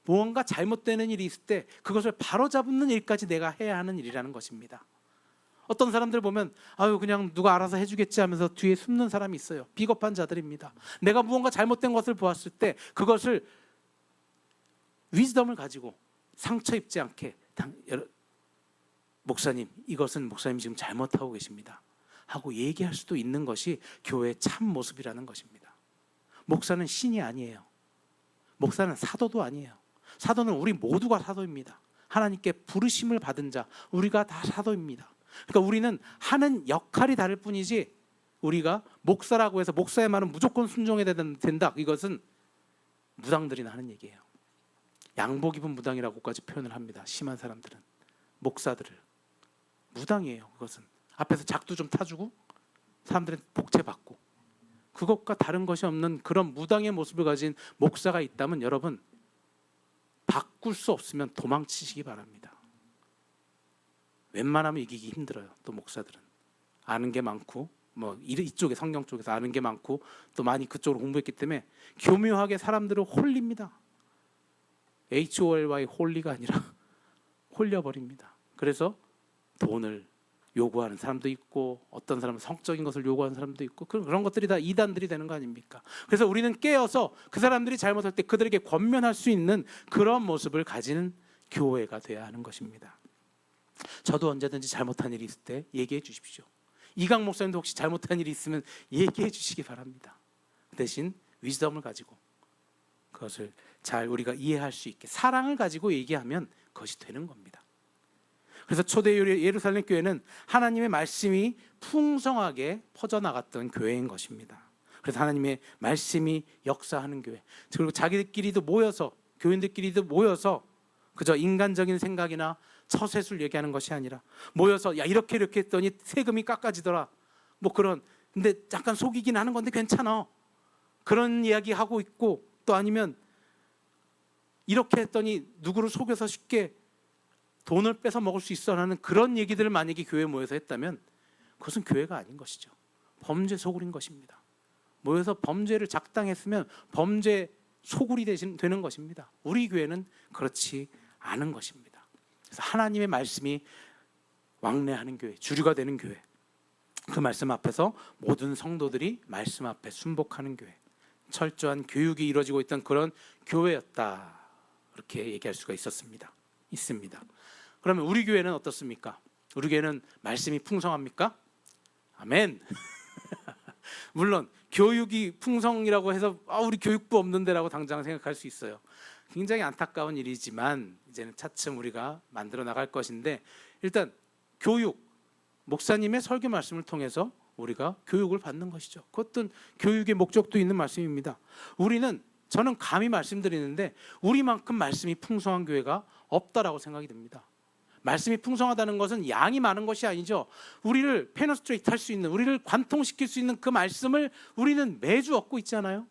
무언가 잘못되는 일이 있을 때 그것을 바로잡는 일까지 내가 해야 하는 일이라는 것입니다. 어떤 사람들 보면 그냥 누가 알아서 해주겠지 하면서 뒤에 숨는 사람이 있어요. 비겁한 자들입니다. 내가 무언가 잘못된 것을 보았을 때 그것을 위즈덤을 가지고 상처 입지 않게 목사님, 이것은 목사님 지금 잘못하고 계십니다 하고 얘기할 수도 있는 것이 교회의 참 모습이라는 것입니다. 목사는 신이 아니에요. 목사는 사도도 아니에요. 사도는 우리 모두가 사도입니다. 하나님께 부르심을 받은 자, 우리가 다 사도입니다. 그러니까 우리는 하는 역할이 다를 뿐이지, 우리가 목사라고 해서 목사의 말은 무조건 순종해야 된다, 이것은 무당들이나 하는 얘기예요. 양복 입은 무당이라고까지 표현을 합니다. 심한 사람들은 목사들을. 무당이에요. 그것은 앞에서 작두 좀 타주고 사람들은 복채 받고, 그것과 다른 것이 없는 그런 무당의 모습을 가진 목사가 있다면 여러분, 바꿀 수 없으면 도망치시기 바랍니다. 웬만하면 이기기 힘들어요. 또 목사들은 아는 게 많고, 뭐 이쪽에 성경 쪽에서 아는 게 많고 또 많이 그쪽으로 공부했기 때문에 교묘하게 사람들을 홀립니다. HOLY 홀리가 아니라 홀려버립니다. 그래서 돈을 요구하는 사람도 있고, 어떤 사람은 성적인 것을 요구하는 사람도 있고, 그런 것들이 다 이단들이 되는 거 아닙니까? 그래서 우리는 깨어서 그 사람들이 잘못할 때 그들에게 권면할 수 있는 그런 모습을 가지는 교회가 돼야 하는 것입니다. 저도 언제든지 잘못한 일이 있을 때 얘기해 주십시오. 이강 목사님도 혹시 잘못한 일이 있으면 얘기해 주시기 바랍니다. 대신 위즈덤을 가지고 그것을 잘 우리가 이해할 수 있게 사랑을 가지고 얘기하면 그것이 되는 겁니다. 그래서 초대 예루살렘 교회는 하나님의 말씀이 풍성하게 퍼져나갔던 교회인 것입니다. 그래서 하나님의 말씀이 역사하는 교회, 그리고 자기들끼리도 모여서, 교인들끼리도 모여서 그저 인간적인 생각이나 처세술 얘기하는 것이 아니라 모여서 야 이렇게 했더니 세금이 깎아지더라, 뭐 그런, 근데 약간 속이긴 하는 건데 괜찮아, 그런 이야기 하고 있고, 또 아니면 이렇게 했더니 누구를 속여서 쉽게 돈을 뺏어 먹을 수 있어 라는 그런 얘기들을 만약에 교회에 모여서 했다면 그것은 교회가 아닌 것이죠. 범죄 소굴인 것입니다. 모여서 범죄를 작당했으면 범죄 소굴이 되는 것입니다. 우리 교회는 그렇지 않은 것입니다. 그래서 하나님의 말씀이 왕래하는 교회, 주류가 되는 교회, 그 말씀 앞에서 모든 성도들이 말씀 앞에 순복하는 교회, 철저한 교육이 이루어지고 있던 그런 교회였다, 이렇게 얘기할 수가 있습니다. 그러면 우리 교회는 어떻습니까? 우리 교회는 말씀이 풍성합니까? 아멘. 물론 교육이 풍성이라고 해서 우리 교육부 없는데라고 당장 생각할 수 있어요. 굉장히 안타까운 일이지만 이제는 차츰 우리가 만들어 나갈 것인데, 일단 교육, 목사님의 설교 말씀을 통해서 우리가 교육을 받는 것이죠. 그것도 교육의 목적도 있는 말씀입니다. 저는 감히 말씀드리는데 우리만큼 말씀이 풍성한 교회가 없다라고 생각이 듭니다. 말씀이 풍성하다는 것은 양이 많은 것이 아니죠. 우리를 페너스트레이트 할 수 있는, 우리를 관통시킬 수 있는 그 말씀을 우리는 매주 얻고 있잖아요.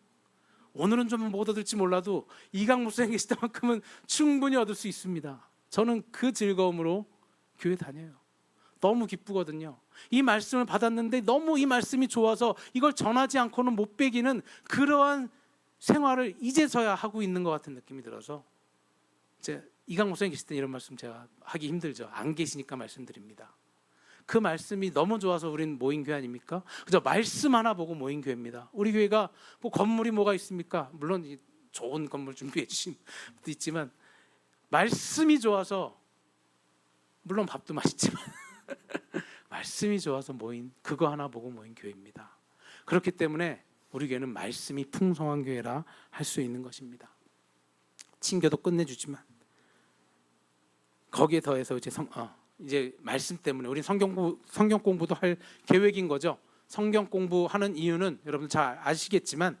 오늘은 좀 못 얻을지 몰라도 이강 목사님 계실 때만큼은 충분히 얻을 수 있습니다. 저는 그 즐거움으로 교회 다녀요. 너무 기쁘거든요. 이 말씀을 받았는데 너무 이 말씀이 좋아서 이걸 전하지 않고는 못 배기는 그러한 생활을 이제서야 하고 있는 것 같은 느낌이 들어서, 이강 목사님 계실 때 이런 말씀 제가 하기 힘들죠. 안 계시니까 말씀드립니다. 그 말씀이 너무 좋아서 우린 모인 교회 아닙니까? 그저 말씀 하나 보고 모인 교회입니다. 우리 교회가 뭐 건물이 뭐가 있습니까? 물론 좋은 건물 준비해 주신 분도 있지만 말씀이 좋아서, 물론 밥도 맛있지만 말씀이 좋아서 모인, 그거 하나 보고 모인 교회입니다. 그렇기 때문에 우리 교회는 말씀이 풍성한 교회라 할 수 있는 것입니다. 친교도 끝내주지만 거기에 더해서 이제 말씀 때문에 우리 성경 공부도 할 계획인 거죠. 성경 공부하는 이유는 여러분 잘 아시겠지만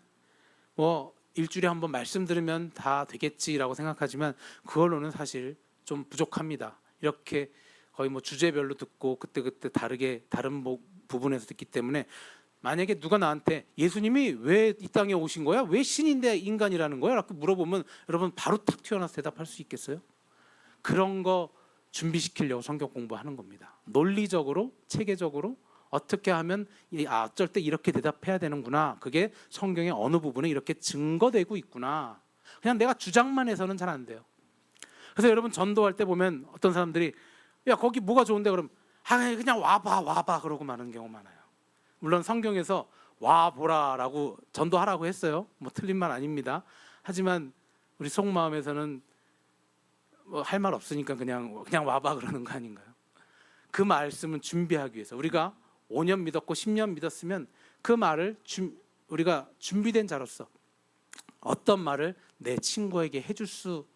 뭐 일주일에 한 번 말씀 들으면 다 되겠지라고 생각하지만 그걸로는 사실 좀 부족합니다. 이렇게 거의 뭐 주제별로 듣고 그때 다르게 다른 부분에서 듣기 때문에, 만약에 누가 나한테 예수님이 왜 이 땅에 오신 거야? 왜 신인데 인간이라는 거야? 라고 물어보면 여러분 바로 탁 튀어나와서 대답할 수 있겠어요? 그런 거 준비시키려고 성경 공부하는 겁니다. 논리적으로, 체계적으로 어떻게 하면 어쩔 때 이렇게 대답해야 되는구나, 그게 성경의 어느 부분에 이렇게 증거되고 있구나. 그냥 내가 주장만 해서는 잘 안 돼요. 그래서 여러분 전도할 때 보면 어떤 사람들이 야 거기 뭐가 좋은데, 그럼 그냥 와봐 그러고 마는 경우 많아요. 물론 성경에서 와보라라고 전도하라고 했어요. 뭐 틀린 말 아닙니다. 하지만 우리 속마음에서는 뭐 할 말 없으니까 그냥 와봐 그러는 거 아닌가요? 그 말씀을 준비하기 위해서 우리가 5년 믿었고 10년 믿었으면 그 말을 우리가 준비된 자로서 어떤 말을 내 친구에게 해줄 수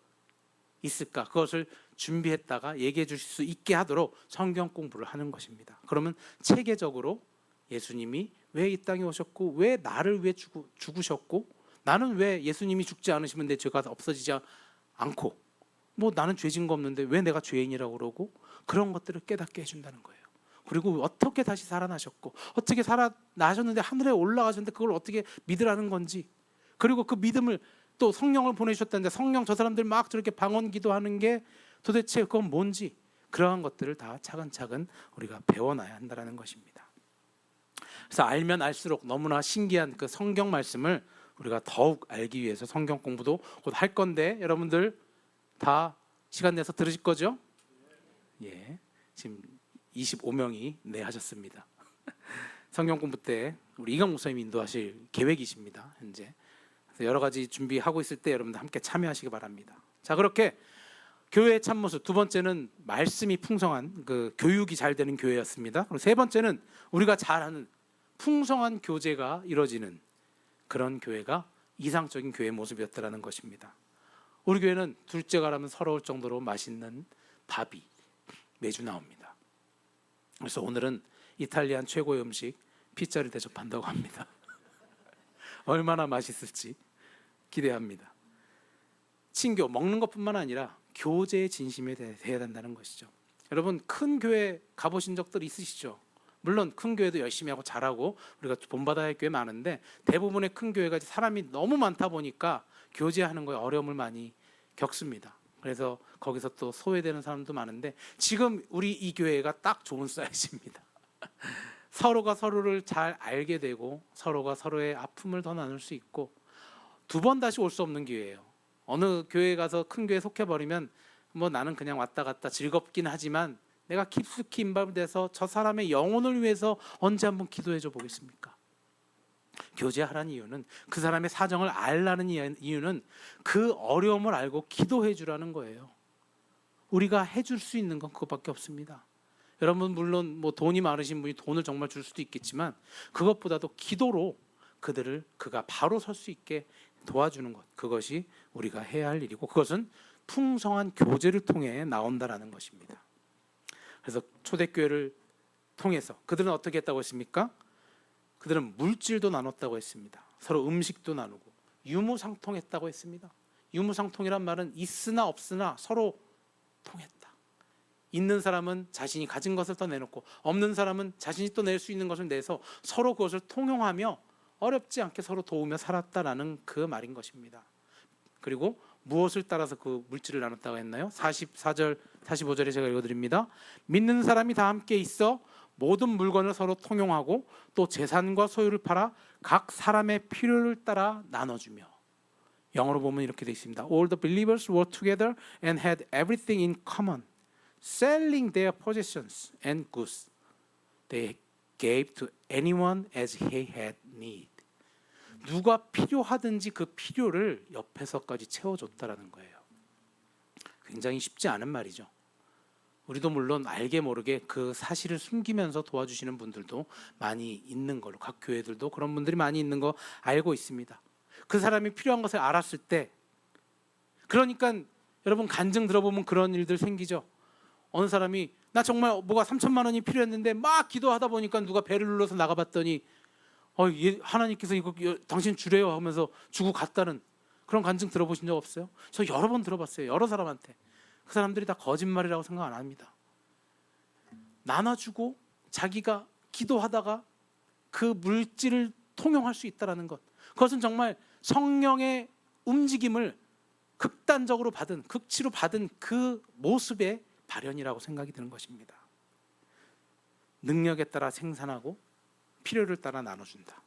있을까, 그것을 준비했다가 얘기해 주실 수 있게 하도록 성경 공부를 하는 것입니다. 그러면 체계적으로 예수님이 왜 이 땅에 오셨고 왜 나를 위해 죽으셨고 나는 왜 예수님이 죽지 않으시면 내 죄가 없어지지 않고 뭐 나는 죄진 거 없는데 왜 내가 죄인이라고 그러고, 그런 것들을 깨닫게 해준다는 거예요. 그리고 어떻게 다시 살아나셨고 어떻게 살아나셨는데 하늘에 올라가셨는데 그걸 어떻게 믿으라는 건지, 그리고 그 믿음을 또 성령을 보내주셨다는데 성령 저 사람들 막 저렇게 방언 기도하는 게 도대체 그건 뭔지, 그러한 것들을 다 차근차근 우리가 배워놔야 한다는 것입니다. 그래서 알면 알수록 너무나 신기한 그 성경 말씀을 우리가 더욱 알기 위해서 성경 공부도 곧 할 건데 여러분들 다 시간 내서 들으실 거죠? 예, 지금 25명이 네 하셨습니다. 성경 공부 때 우리 이강 목사님 인도하실 계획이십니다. 현재 그래서 여러 가지 준비하고 있을 때 여러분들 함께 참여하시기 바랍니다. 자, 그렇게 교회의 참모습, 두 번째는 말씀이 풍성한 그 교육이 잘 되는 교회였습니다. 그리고 세 번째는 우리가 잘하는 풍성한 교제가 이루어지는 그런 교회가 이상적인 교회의 모습이었다는 것입니다. 우리 교회는 둘째가라면 서러울 정도로 맛있는 밥이 매주 나옵니다. 그래서 오늘은 이탈리안 최고의 음식 피자를 대접한다고 합니다. 얼마나 맛있을지 기대합니다. 친교, 먹는 것뿐만 아니라 교제의 진심이 돼야 된다는 것이죠. 여러분, 큰 교회 가보신 적들 있으시죠? 물론 큰 교회도 열심히 하고 잘하고 우리가 본받아야 할 교회 많은데 대부분의 큰 교회가 사람이 너무 많다 보니까 교제하는 거에 어려움을 많이 겪습니다. 그래서 거기서 또 소외되는 사람도 많은데 지금 우리 이 교회가 딱 좋은 사이즈입니다. 서로가 서로를 잘 알게 되고 서로가 서로의 아픔을 더 나눌 수 있고, 두 번 다시 올 수 없는 기회예요. 어느 교회 가서 큰 교회 속해버리면 뭐 나는 그냥 왔다 갔다 즐겁긴 하지만 내가 깊숙이 인발돼서 저 사람의 영혼을 위해서 언제 한번 기도해줘 보겠습니까? 교제하라는 이유는 그 사람의 사정을 알라는 이유는 그 어려움을 알고 기도해 주라는 거예요. 우리가 해줄 수 있는 건 그것밖에 없습니다. 여러분, 물론 뭐 돈이 많으신 분이 돈을 정말 줄 수도 있겠지만 그것보다도 기도로 그가 바로 설 수 있게 도와주는 것, 그것이 우리가 해야 할 일이고 그것은 풍성한 교제를 통해 나온다라는 것입니다. 그래서 초대교회를 통해서 그들은 어떻게 했다고 했습니까? 그들은 물질도 나눴다고 했습니다. 서로 음식도 나누고 유무상통했다고 했습니다. 유무상통이란 말은 있으나 없으나 서로 통했다. 있는 사람은 자신이 가진 것을 더 내놓고 없는 사람은 자신이 또 낼 수 있는 것을 내서 서로 그것을 통용하며 어렵지 않게 서로 도우며 살았다라는 그 말인 것입니다. 그리고 무엇을 따라서 그 물질을 나눴다고 했나요? 44절, 45절에 제가 읽어드립니다. 믿는 사람이 다 함께 있어 모든 물건을 서로 통용하고 또 재산과 소유를 팔아 각 사람의 필요를 따라 나눠주며. 영어로 보면 이렇게 되어 있습니다. All the believers worked together and had everything in common, selling their possessions and goods. They gave to anyone as he had need. 누가 필요하든지 그 필요를 옆에서까지 채워줬다라는 거예요. 굉장히 쉽지 않은 말이죠. 우리도 물론 알게 모르게 그 사실을 숨기면서 도와주시는 분들도 많이 있는 걸로, 각 교회들도 그런 분들이 많이 있는 거 알고 있습니다. 그 사람이 필요한 것을 알았을 때, 그러니까 여러분 간증 들어보면 그런 일들 생기죠. 어느 사람이 나 정말 뭐가 3천만 원이 필요했는데 막 기도하다 보니까 누가 배를 눌러서 나가봤더니 하나님께서 이거 당신 주래요 하면서 주고 갔다는 그런 간증 들어보신 적 없어요? 저 여러 번 들어봤어요. 여러 사람한테. 그 사람들이 다 거짓말이라고 생각 안 합니다. 나눠주고 자기가 기도하다가 그 물질을 통용할 수 있다는 것, 그것은 정말 성령의 움직임을 극단적으로 받은, 극치로 받은 그 모습의 발현이라고 생각이 드는 것입니다. 능력에 따라 생산하고 필요를 따라 나눠준다.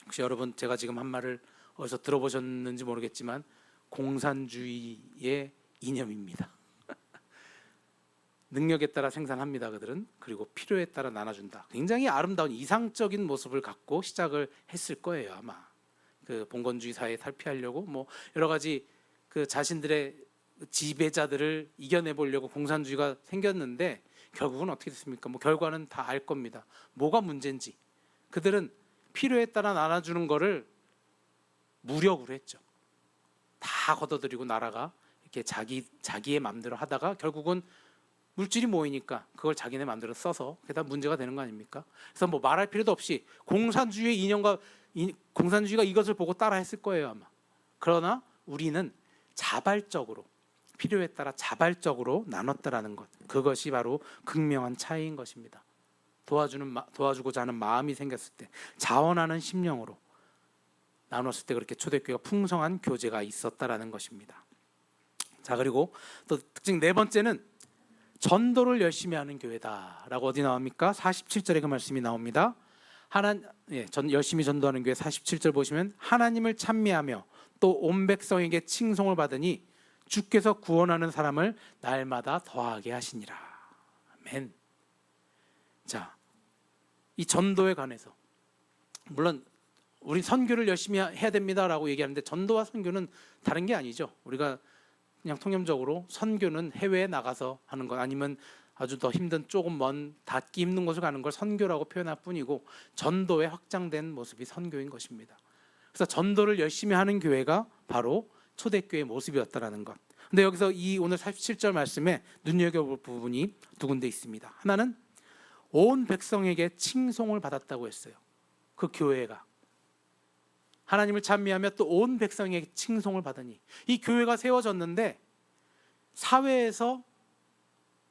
혹시 여러분 제가 지금 한 말을 어디서 들어보셨는지 모르겠지만 공산주의의 이념입니다. 능력에 따라 생산합니다. 그들은. 그리고 필요에 따라 나눠준다. 굉장히 아름다운 이상적인 모습을 갖고 시작을 했을 거예요. 아마 그 봉건주의 사회에 탈피하려고 뭐 여러 가지 그 자신들의 지배자들을 이겨내 보려고 공산주의가 생겼는데 결국은 어떻게 됐습니까? 뭐 결과는 다 알 겁니다. 뭐가 문제인지. 그들은 필요에 따라 나눠주는 거를 무력으로 했죠. 다 걷어들이고 나라가 이렇게 자기의 마음대로 하다가 결국은 물질이 모이니까 그걸 자기네 마음대로 써서 그게 다 문제가 되는 거 아닙니까? 그래서 뭐 말할 필요도 없이 공산주의의 이념과 공산주의가 이것을 보고 따라했을 거예요 아마. 그러나 우리는 자발적으로 필요에 따라 자발적으로 나눴다라는 것, 그것이 바로 극명한 차이인 것입니다. 도와주고자 하는 마음이 생겼을 때, 자원하는 심령으로 나눴을 때 그렇게 초대교회가 풍성한 교제가 있었다라는 것입니다. 자, 그리고 또 특징 네 번째는 전도를 열심히 하는 교회다라고 어디 나옵니까? 47절에 그 말씀이 나옵니다. 열심히 전도하는 교회 47절 보시면 하나님을 찬미하며 또 온 백성에게 칭송을 받으니 주께서 구원하는 사람을 날마다 더하게 하시니라. 아멘. 자, 이 전도에 관해서 물론 우리 선교를 열심히 해야 됩니다라고 얘기하는데 전도와 선교는 다른 게 아니죠. 우리가 그냥 통념적으로 선교는 해외에 나가서 하는 것 아니면 아주 더 힘든 조금 먼 닿기 힘든 곳을 가는 걸 선교라고 표현할 뿐이고 전도의 확장된 모습이 선교인 것입니다. 그래서 전도를 열심히 하는 교회가 바로 초대교회의 모습이었다라는 것. 근데 여기서 이 오늘 47절 말씀에 눈여겨볼 부분이 두 군데 있습니다. 하나는 온 백성에게 칭송을 받았다고 했어요. 그 교회가 하나님을 찬미하며 또 온 백성에게 칭송을 받으니, 이 교회가 세워졌는데 사회에서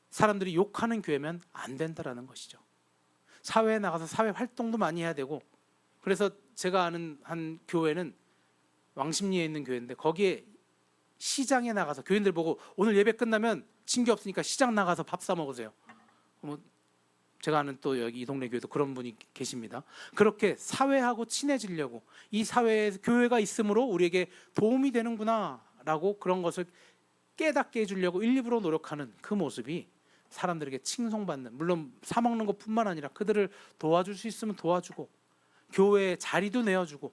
사람들이 욕하는 교회면 안 된다라는 것이죠. 사회에 나가서 사회 활동도 많이 해야 되고, 그래서 제가 아는 한 교회는 왕십리에 있는 교회인데 거기에 시장에 나가서 교인들 보고 오늘 예배 끝나면 친구 없으니까 시장 나가서 밥 사 먹으세요. 제가 아는 또 여기 이 동네 교회도 그런 분이 계십니다. 그렇게 사회하고 친해지려고, 이 사회에 교회가 있으므로 우리에게 도움이 되는구나라고 그런 것을 깨닫게 해주려고 일부러 노력하는 그 모습이 사람들에게 칭송받는, 물론 사 먹는 것뿐만 아니라 그들을 도와줄 수 있으면 도와주고, 교회에 자리도 내어주고,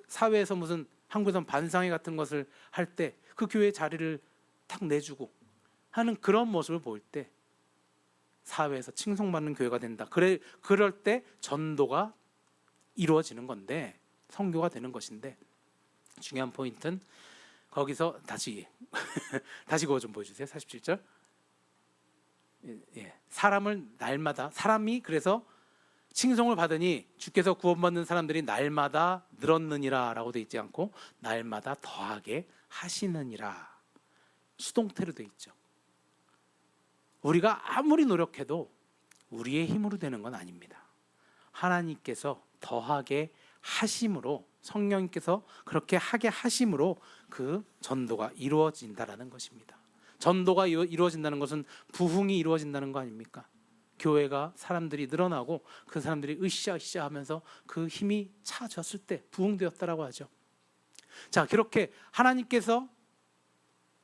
사회에서 무슨 한국에선 반상회 같은 것을 할 때 그 교회에 자리를 탁 내주고 하는 그런 모습을 볼 때 사회에서 칭송받는 교회가 된다. 그럴 때 전도가 이루어지는 건데, 선교가 되는 것인데, 중요한 포인트는 거기서 다시 그거 좀 보여주세요. 47절. 사람을 날마다, 사람이 그래서 칭송을 받으니 주께서 구원받는 사람들이 날마다 늘었느니라 라고 되어 있지 않고 날마다 더하게 하시느니라, 수동태로 되어 있죠. 우리가 아무리 노력해도 우리의 힘으로 되는 건 아닙니다. 하나님께서 더하게 하심으로, 성령님께서 그렇게 하게 하심으로 그 전도가 이루어진다라는 것입니다. 전도가 이루어진다는 것은 부흥이 이루어진다는 거 아닙니까? 교회가 사람들이 늘어나고 그 사람들이 으쌰으쌰 하면서 그 힘이 차졌을 때 부흥되었다라고 하죠. 자, 그렇게 하나님께서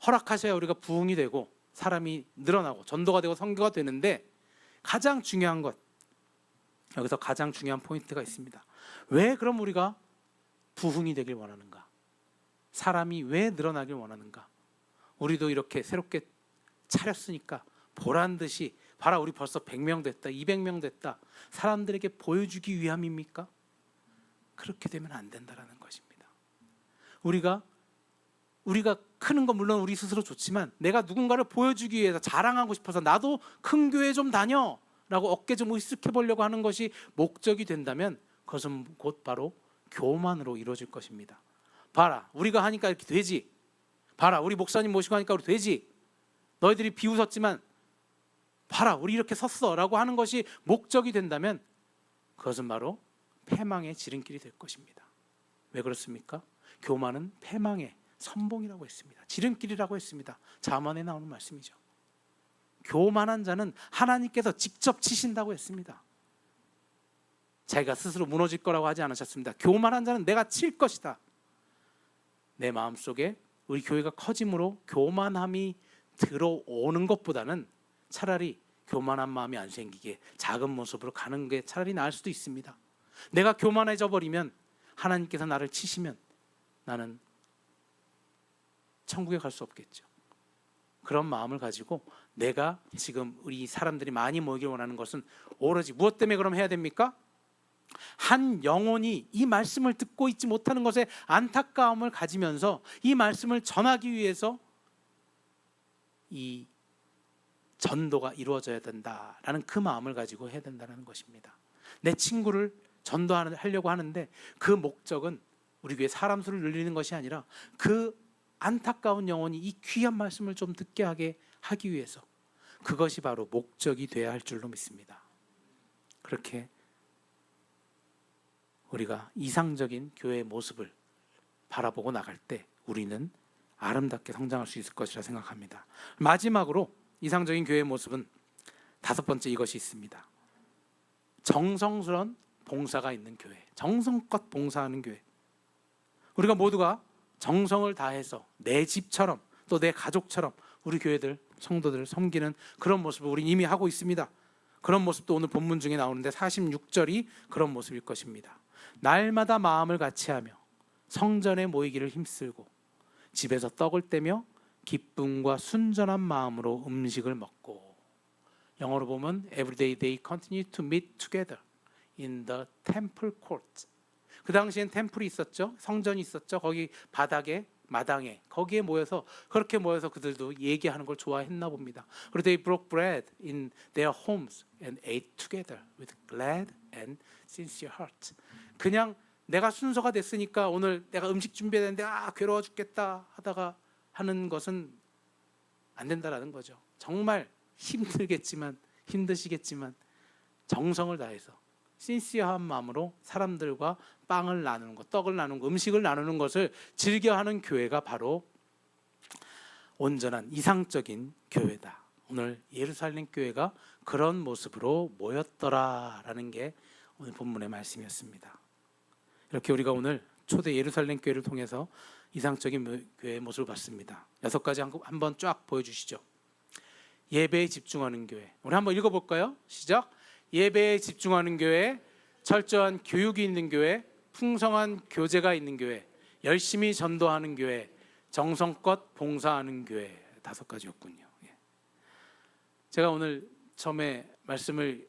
허락하셔야 우리가 부흥이 되고 사람이 늘어나고 전도가 되고 선교가 되는데, 가장 중요한 것, 여기서 가장 중요한 포인트가 있습니다. 왜 그럼 우리가 부흥이 되길 원하는가? 사람이 왜 늘어나길 원하는가? 우리도 이렇게 새롭게 차렸으니까 보란 듯이 봐라, 우리 벌써 100명 됐다, 200명 됐다, 사람들에게 보여주기 위함입니까? 그렇게 되면 안 된다라는 것입니다. 우리가 크는 건 물론 우리 스스로 좋지만, 내가 누군가를 보여주기 위해서 자랑하고 싶어서 나도 큰 교회 좀 다녀 라고 어깨 좀 으쓱해 보려고 하는 것이 목적이 된다면 그것은 곧 바로 교만으로 이루어질 것입니다. 봐라, 우리가 하니까 이렇게 되지, 봐라, 우리 목사님 모시고 하니까 우리 되지, 너희들이 비웃었지만 봐라, 우리 이렇게 섰어 라고 하는 것이 목적이 된다면 그것은 바로 패망의 지름길이 될 것입니다. 왜 그렇습니까? 교만은 패망의 선봉이라고 했습니다. 지름길이라고 했습니다. 잠언에 나오는 말씀이죠. 교만한 자는 하나님께서 직접 치신다고 했습니다. 자기가 스스로 무너질 거라고 하지 않으셨습니다. 교만한 자는 내가 칠 것이다. 내 마음속에 우리 교회가 커짐으로 교만함이 들어오는 것보다는 차라리 교만한 마음이 안 생기게 작은 모습으로 가는 게 차라리 나을 수도 있습니다. 내가 교만해져 버리면 하나님께서 나를 치시면 나는 천국에 갈 수 없겠죠. 그런 마음을 가지고 내가 지금 우리 사람들이 많이 모이길 원하는 것은 오로지 무엇 때문에 그럼 해야 됩니까? 한 영혼이 이 말씀을 듣고 있지 못하는 것에 안타까움을 가지면서 이 말씀을 전하기 위해서 이 전도가 이루어져야 된다라는 그 마음을 가지고 해야 된다는 것입니다. 내 친구를 전도하려고 하는데 그 목적은 우리 교회 사람 수를 늘리는 것이 아니라 그 안타까운 영혼이 이 귀한 말씀을 좀 듣게 하기 위해서, 그것이 바로 목적이 되어야 할 줄로 믿습니다. 그렇게 우리가 이상적인 교회의 모습을 바라보고 나갈 때 우리는 아름답게 성장할 수 있을 것이라 생각합니다. 마지막으로 이상적인 교회의 모습은 5번째 이것이 있습니다. 정성스러운 봉사가 있는 교회, 정성껏 봉사하는 교회. 우리가 모두가 정성을 다해서 내 집처럼 또 내 가족처럼 우리 교회들, 성도들을 섬기는 그런 모습을 우리는 이미 하고 있습니다. 그런 모습도 오늘 본문 중에 나오는데 46절이 그런 모습일 것입니다. 날마다 마음을 같이하며 성전에 모이기를 힘쓰고 집에서 떡을 떼며 기쁨과 순전한 마음으로 음식을 먹고. 영어로 보면 Every day they continue to meet together in the temple court. 그 당시엔 템플이 있었죠. 성전이 있었죠. 거기 바닥에 마당에 거기에 모여서 그렇게 모여서 그들도 얘기하는 걸 좋아했나 봅니다. 그리고 they broke bread in their homes and ate together with glad and sincere heart. 그냥 내가 순서가 됐으니까 오늘 내가 음식 준비해야 되는데 괴로워 죽겠다 하다가 하는 것은 안 된다라는 거죠. 정말 힘드시겠지만 정성을 다해서 신시어한 마음으로 사람들과 빵을 나누는 것, 떡을 나누는 것, 음식을 나누는 것을 즐겨하는 교회가 바로 온전한 이상적인 교회다. 오늘 예루살렘 교회가 그런 모습으로 모였더라라는 게 오늘 본문의 말씀이었습니다. 이렇게 우리가 오늘 초대 예루살렘 교회를 통해서 이상적인 교회의 모습을 봤습니다. 6가지 한번 쫙 보여주시죠. 예배에 집중하는 교회. 우리 한번 읽어볼까요? 시작. 예배에 집중하는 교회, 철저한 교육이 있는 교회, 풍성한 교제가 있는 교회, 열심히 전도하는 교회, 정성껏 봉사하는 교회. 5가지였군요. 제가 오늘 처음에 말씀을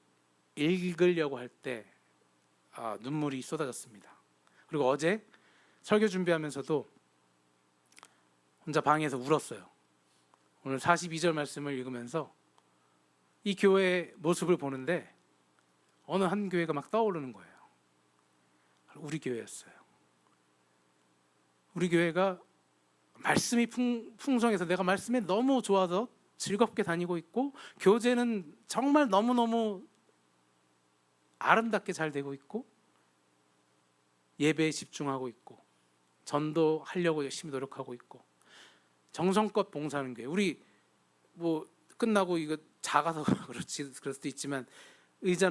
읽으려고 할 때 눈물이 쏟아졌습니다. 그리고 어제 설교 준비하면서도 혼자 방에서 울었어요. 오늘 42절 말씀을 읽으면서 이 교회의 모습을 보는데 어느 한 교회가 막 떠오르는 거예요. 우리 교회였어요. 우리 교회가 말씀이 풍성해서 내가 말씀에 너무 좋아서 즐겁게 다니고 있고, 교제는 정말 너무너무 아름답게 잘 되고 있고, 예배에 집중하고 있고, 전도하려고 열심히 노력하고 있고, 정성껏 봉사하는 교회. 우리 뭐 끝나고 이거 작아서 그럴 수도 있지만 의자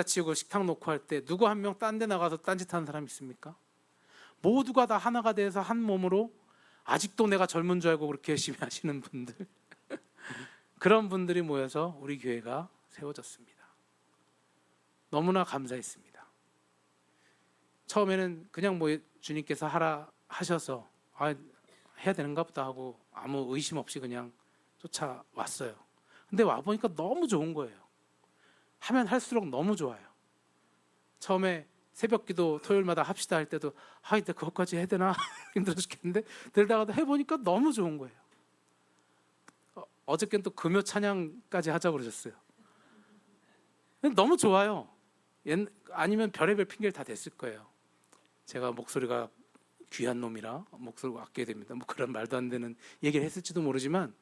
치우고 식탁 놓고 할 때 누구 한 명 딴 데 나가서 딴짓하는 사람 있습니까? 모두가 다 하나가 돼서 한 몸으로, 아직도 내가 젊은 줄 알고 그렇게 열심히 하시는 분들 그런 분들이 모여서 우리 교회가 세워졌습니다. 너무나 감사했습니다. 처음에는 그냥 뭐 주님께서 하라 하셔서 해야 되는가 보다 하고 아무 의심 없이 그냥 쫓아왔어요. 근데 와보니까 너무 좋은 거예요. 하면 할수록 너무 좋아요. 처음에 새벽기도 토요일마다 합시다 할 때도 이때 그것까지 해야 되나 힘들어 죽겠는데, 들다가도 해보니까 너무 좋은 거예요. 어저께는 또 금요 찬양까지 하자고 그러셨어요. 너무 좋아요. 아니면 별의별 핑계를 다 댔을 거예요. 제가 목소리가 귀한 놈이라 목소리가 아껴야 됩니다. 뭐 그런 말도 안 되는 얘기를 했을지도 모르지만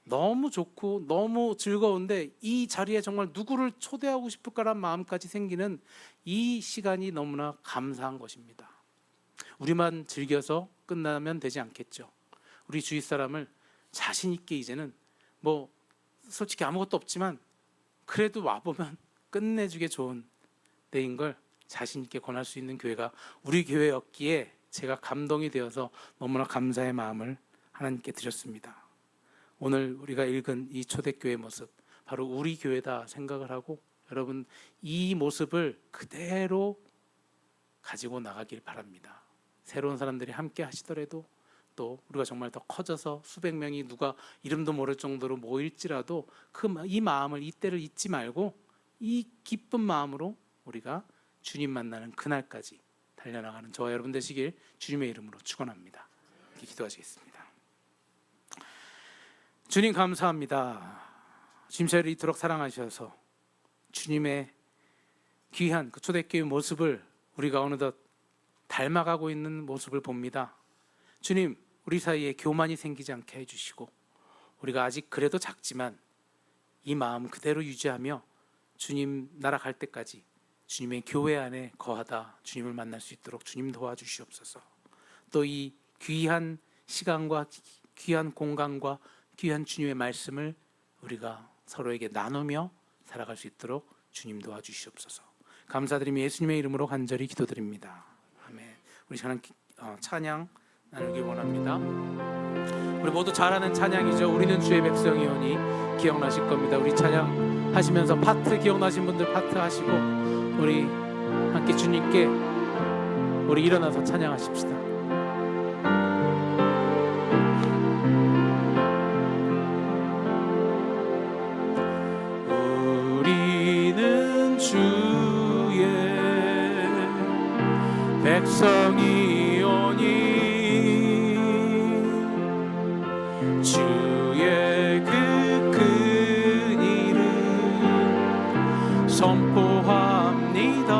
너무 좋고 너무 즐거운데, 이 자리에 정말 누구를 초대하고 싶을까라는 마음까지 생기는 이 시간이 너무나 감사한 것입니다. 우리만 즐겨서 끝나면 되지 않겠죠. 우리 주위 사람을 자신 있게, 이제는 뭐 솔직히 아무것도 없지만 그래도 와보면 끝내주게 좋은 때인 걸 자신 있게 권할 수 있는 교회가 우리 교회였기에 제가 감동이 되어서 너무나 감사의 마음을 하나님께 드렸습니다. 오늘 우리가 읽은 이 초대교회의 모습, 바로 우리 교회다 생각을 하고, 여러분 이 모습을 그대로 가지고 나가길 바랍니다. 새로운 사람들이 함께 하시더라도 또 우리가 정말 더 커져서 수백 명이 누가 이름도 모를 정도로 모일지라도 이 마음을, 이때를 잊지 말고 이 기쁜 마음으로 우리가 주님 만나는 그날까지 달려나가는 저와 여러분 되시길 주님의 이름으로 축원합니다. 이렇게 기도하시겠습니다. 주님 감사합니다. 주님 저희를 이토록 사랑하셔서 주님의 귀한 그 초대교회 모습을 우리가 어느덧 닮아가고 있는 모습을 봅니다. 주님, 우리 사이에 교만이 생기지 않게 해주시고 우리가 아직 그래도 작지만 이 마음 그대로 유지하며 주님 나라 갈 때까지 주님의 교회 안에 거하다 주님을 만날 수 있도록 주님 도와주시옵소서. 또 이 귀한 시간과 귀한 공간과 귀한 주님의 말씀을 우리가 서로에게 나누며 살아갈 수 있도록 주님 도와주시옵소서. 감사드리며 예수님의 이름으로 간절히 기도드립니다. 아멘. 우리 찬양 나누길 원합니다. 우리 모두 잘 아는 찬양이죠. 우리는 주의 백성이오니 기억나실 겁니다. 우리 찬양 하시면서 파트 기억나신 분들 파트 하시고 우리 함께 주님께 우리 일어나서 찬양하십시다. 우리는 주의 백성이오니 주의 그 큰 이름 선포합니다.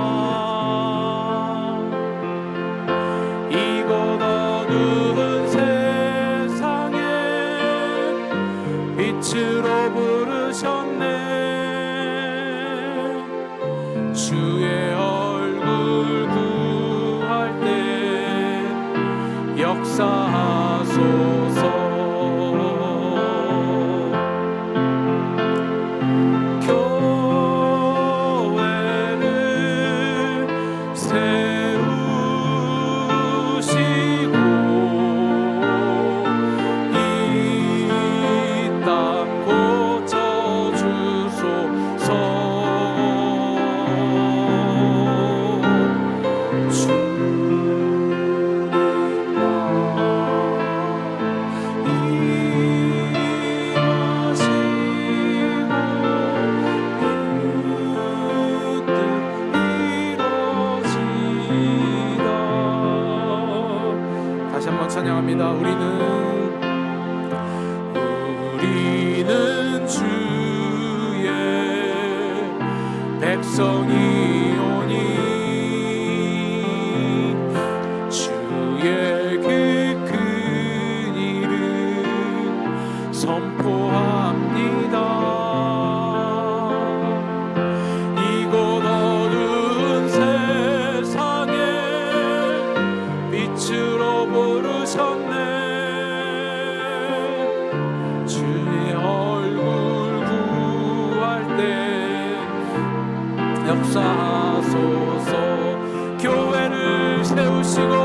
이곳 어두운 세상에 빛으로 부르셨네. 주의 얼굴 구할 때 역사하소서. 찬양합니다. 우리는 주의 백성이오니 주의 그 큰 이름 선포합니다. 이곳 어두운 세상에 빛으로 부르셨네. 주의 얼굴 구할 때 역사하소서. 교회를 세우시고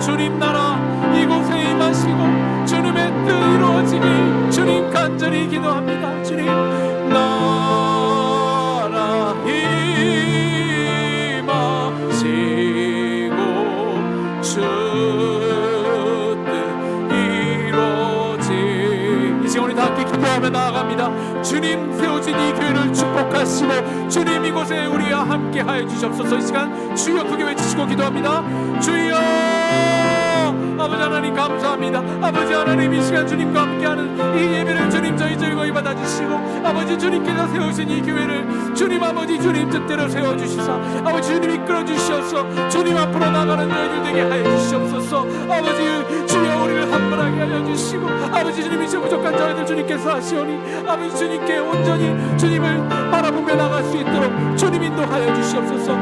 주님 나라 이곳에 임하시고 주님의 뜻 이루어지길 주님 간절히 기도합니다. 주님 나라 임하시고 주 뜻 이루어지. 이 시간 우리 다 함께 기도하며 나아갑니다. 주님 세워진 이 교회를 축복하시고 주님 이곳에 우리와 함께 하여 주시옵소서. 이 시간 주여 크게 외치시고 기도합니다. 주여 아버지 하나님 감사합니다. 아버지 하나님 이 시간 주님과 함께하는 이 예배를 주님 저희 거의 받아주시고 아버지 주님께서 세우신 이 교회를 주님 아버지 주님 뜻대로 세워주시사 아버지 주님 이끌어주시옵소서. 주님 앞으로 나가는 저희들 되게 하여 주시옵소서. 아버지 주여 우리를 한분하게 하여 주시고 아버지 주님 이제 부족한 저희들 주님께서 하시오니 아버지 주님께 온전히 주님을 바라보며 나갈 수 있도록 주님 인도하여 주시옵소서.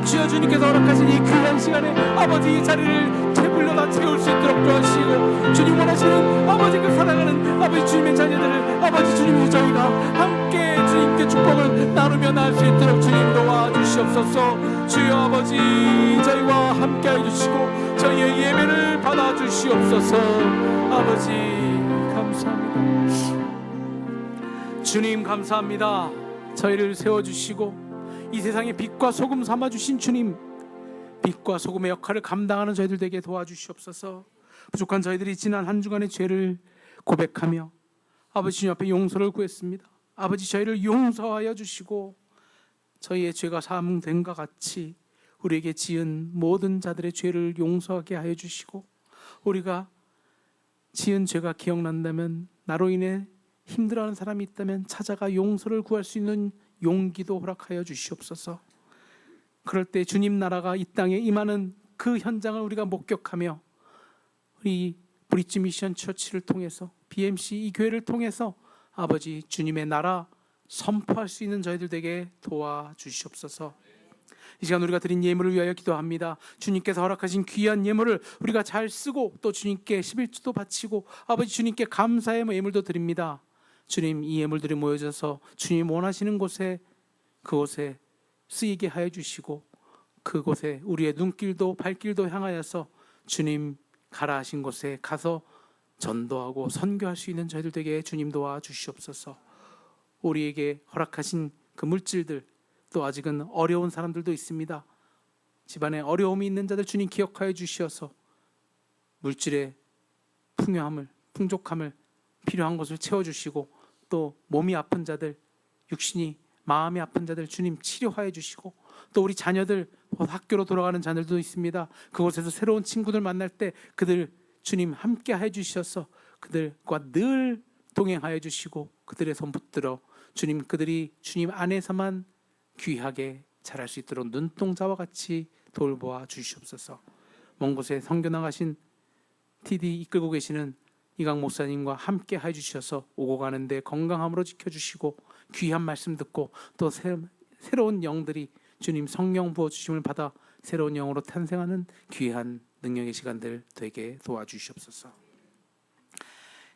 주여 주님께서 허락하신 이 귀한 시간에 아버지 이 자리를 채불러다 채울 수 있도록 도와주시고 주님 원하시는 아버지 그 사랑하는 아버지 주님의 자녀들을 아버지 주님이 저희가 함께 주님께 축복을 나누며 나갈 수 있도록 주님 도와주시옵소서. 주시옵소서. 주여 아버지, 저희와 함께하여 주시고 저희의 예배를 받아주시옵소서. 아버지 감사합니다. 주님 감사합니다. 저희를 세워주시고 이 세상의 빛과 소금 삼아주신 주님, 빛과 소금의 역할을 감당하는 저희들 되게 도와주시옵소서. 부족한 저희들이 지난 한 주간의 죄를 고백하며 아버지 주님 앞에 용서를 구했습니다. 아버지 저희를 용서하여 주시고 저희의 죄가 사함된과 같이 우리에게 지은 모든 자들의 죄를 용서하게 하여 주시고, 우리가 지은 죄가 기억난다면, 나로 인해 힘들어하는 사람이 있다면 찾아가 용서를 구할 수 있는 용기도 허락하여 주시옵소서. 그럴 때 주님 나라가 이 땅에 임하는 그 현장을 우리가 목격하며 우리 브릿지 미션 처치를 통해서, BMC 이 교회를 통해서 아버지 주님의 나라 선포할 수 있는 저희들 되게 도와주시옵소서. 이 시간 우리가 드린 예물을 위하여 기도합니다. 주님께서 허락하신 귀한 예물을 우리가 잘 쓰고 또 주님께 11주도 바치고 아버지 주님께 감사의 예물도 드립니다. 주님, 이 예물들이 모여져서 주님 원하시는 곳에, 그곳에 쓰이게 하여 주시고 그곳에 우리의 눈길도 발길도 향하여서 주님 가라 하신 곳에 가서 전도하고 선교할 수 있는 저희들 되게 주님 도와주시옵소서. 우리에게 허락하신 그 물질들, 또 아직은 어려운 사람들도 있습니다. 집안에 어려움이 있는 자들 주님 기억하여 주시어서 물질의 풍요함을, 풍족함을, 필요한 것을 채워주시고, 또 몸이 아픈 자들, 육신이 마음이 아픈 자들 주님 치료하여 주시고, 또 우리 자녀들 학교로 돌아가는 자녀들도 있습니다. 그곳에서 새로운 친구들 만날 때 그들 주님 함께 해 주셔서 그들과 늘 동행하여 주시고 그들의 손 붙들어 주님, 그들이 주님 안에서만 귀하게 자랄 수 있도록 눈동자와 같이 돌보아 주시옵소서. 먼 곳에 선교 나가신 TD 이끌고 계시는 이강 목사님과 함께 해주셔서 오고 가는데 건강함으로 지켜주시고, 귀한 말씀 듣고 또 새로운 영들이 주님 성령 부어주심을 받아 새로운 영으로 탄생하는 귀한 능력의 시간들 되게 도와주시옵소서.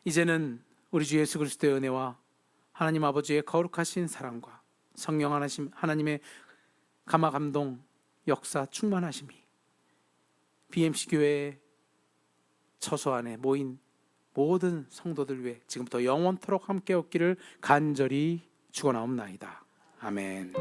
이제는 우리 주 예수 그리스도의 은혜와 하나님 아버지의 거룩하신 사랑과 성령 하나님의 감화 감동 역사 충만하심이 BMC 교회의 처소 안에 모인 모든 성도들 위해 지금부터 영원토록 함께 없기를 간절히 축원하옵나이다. 아멘.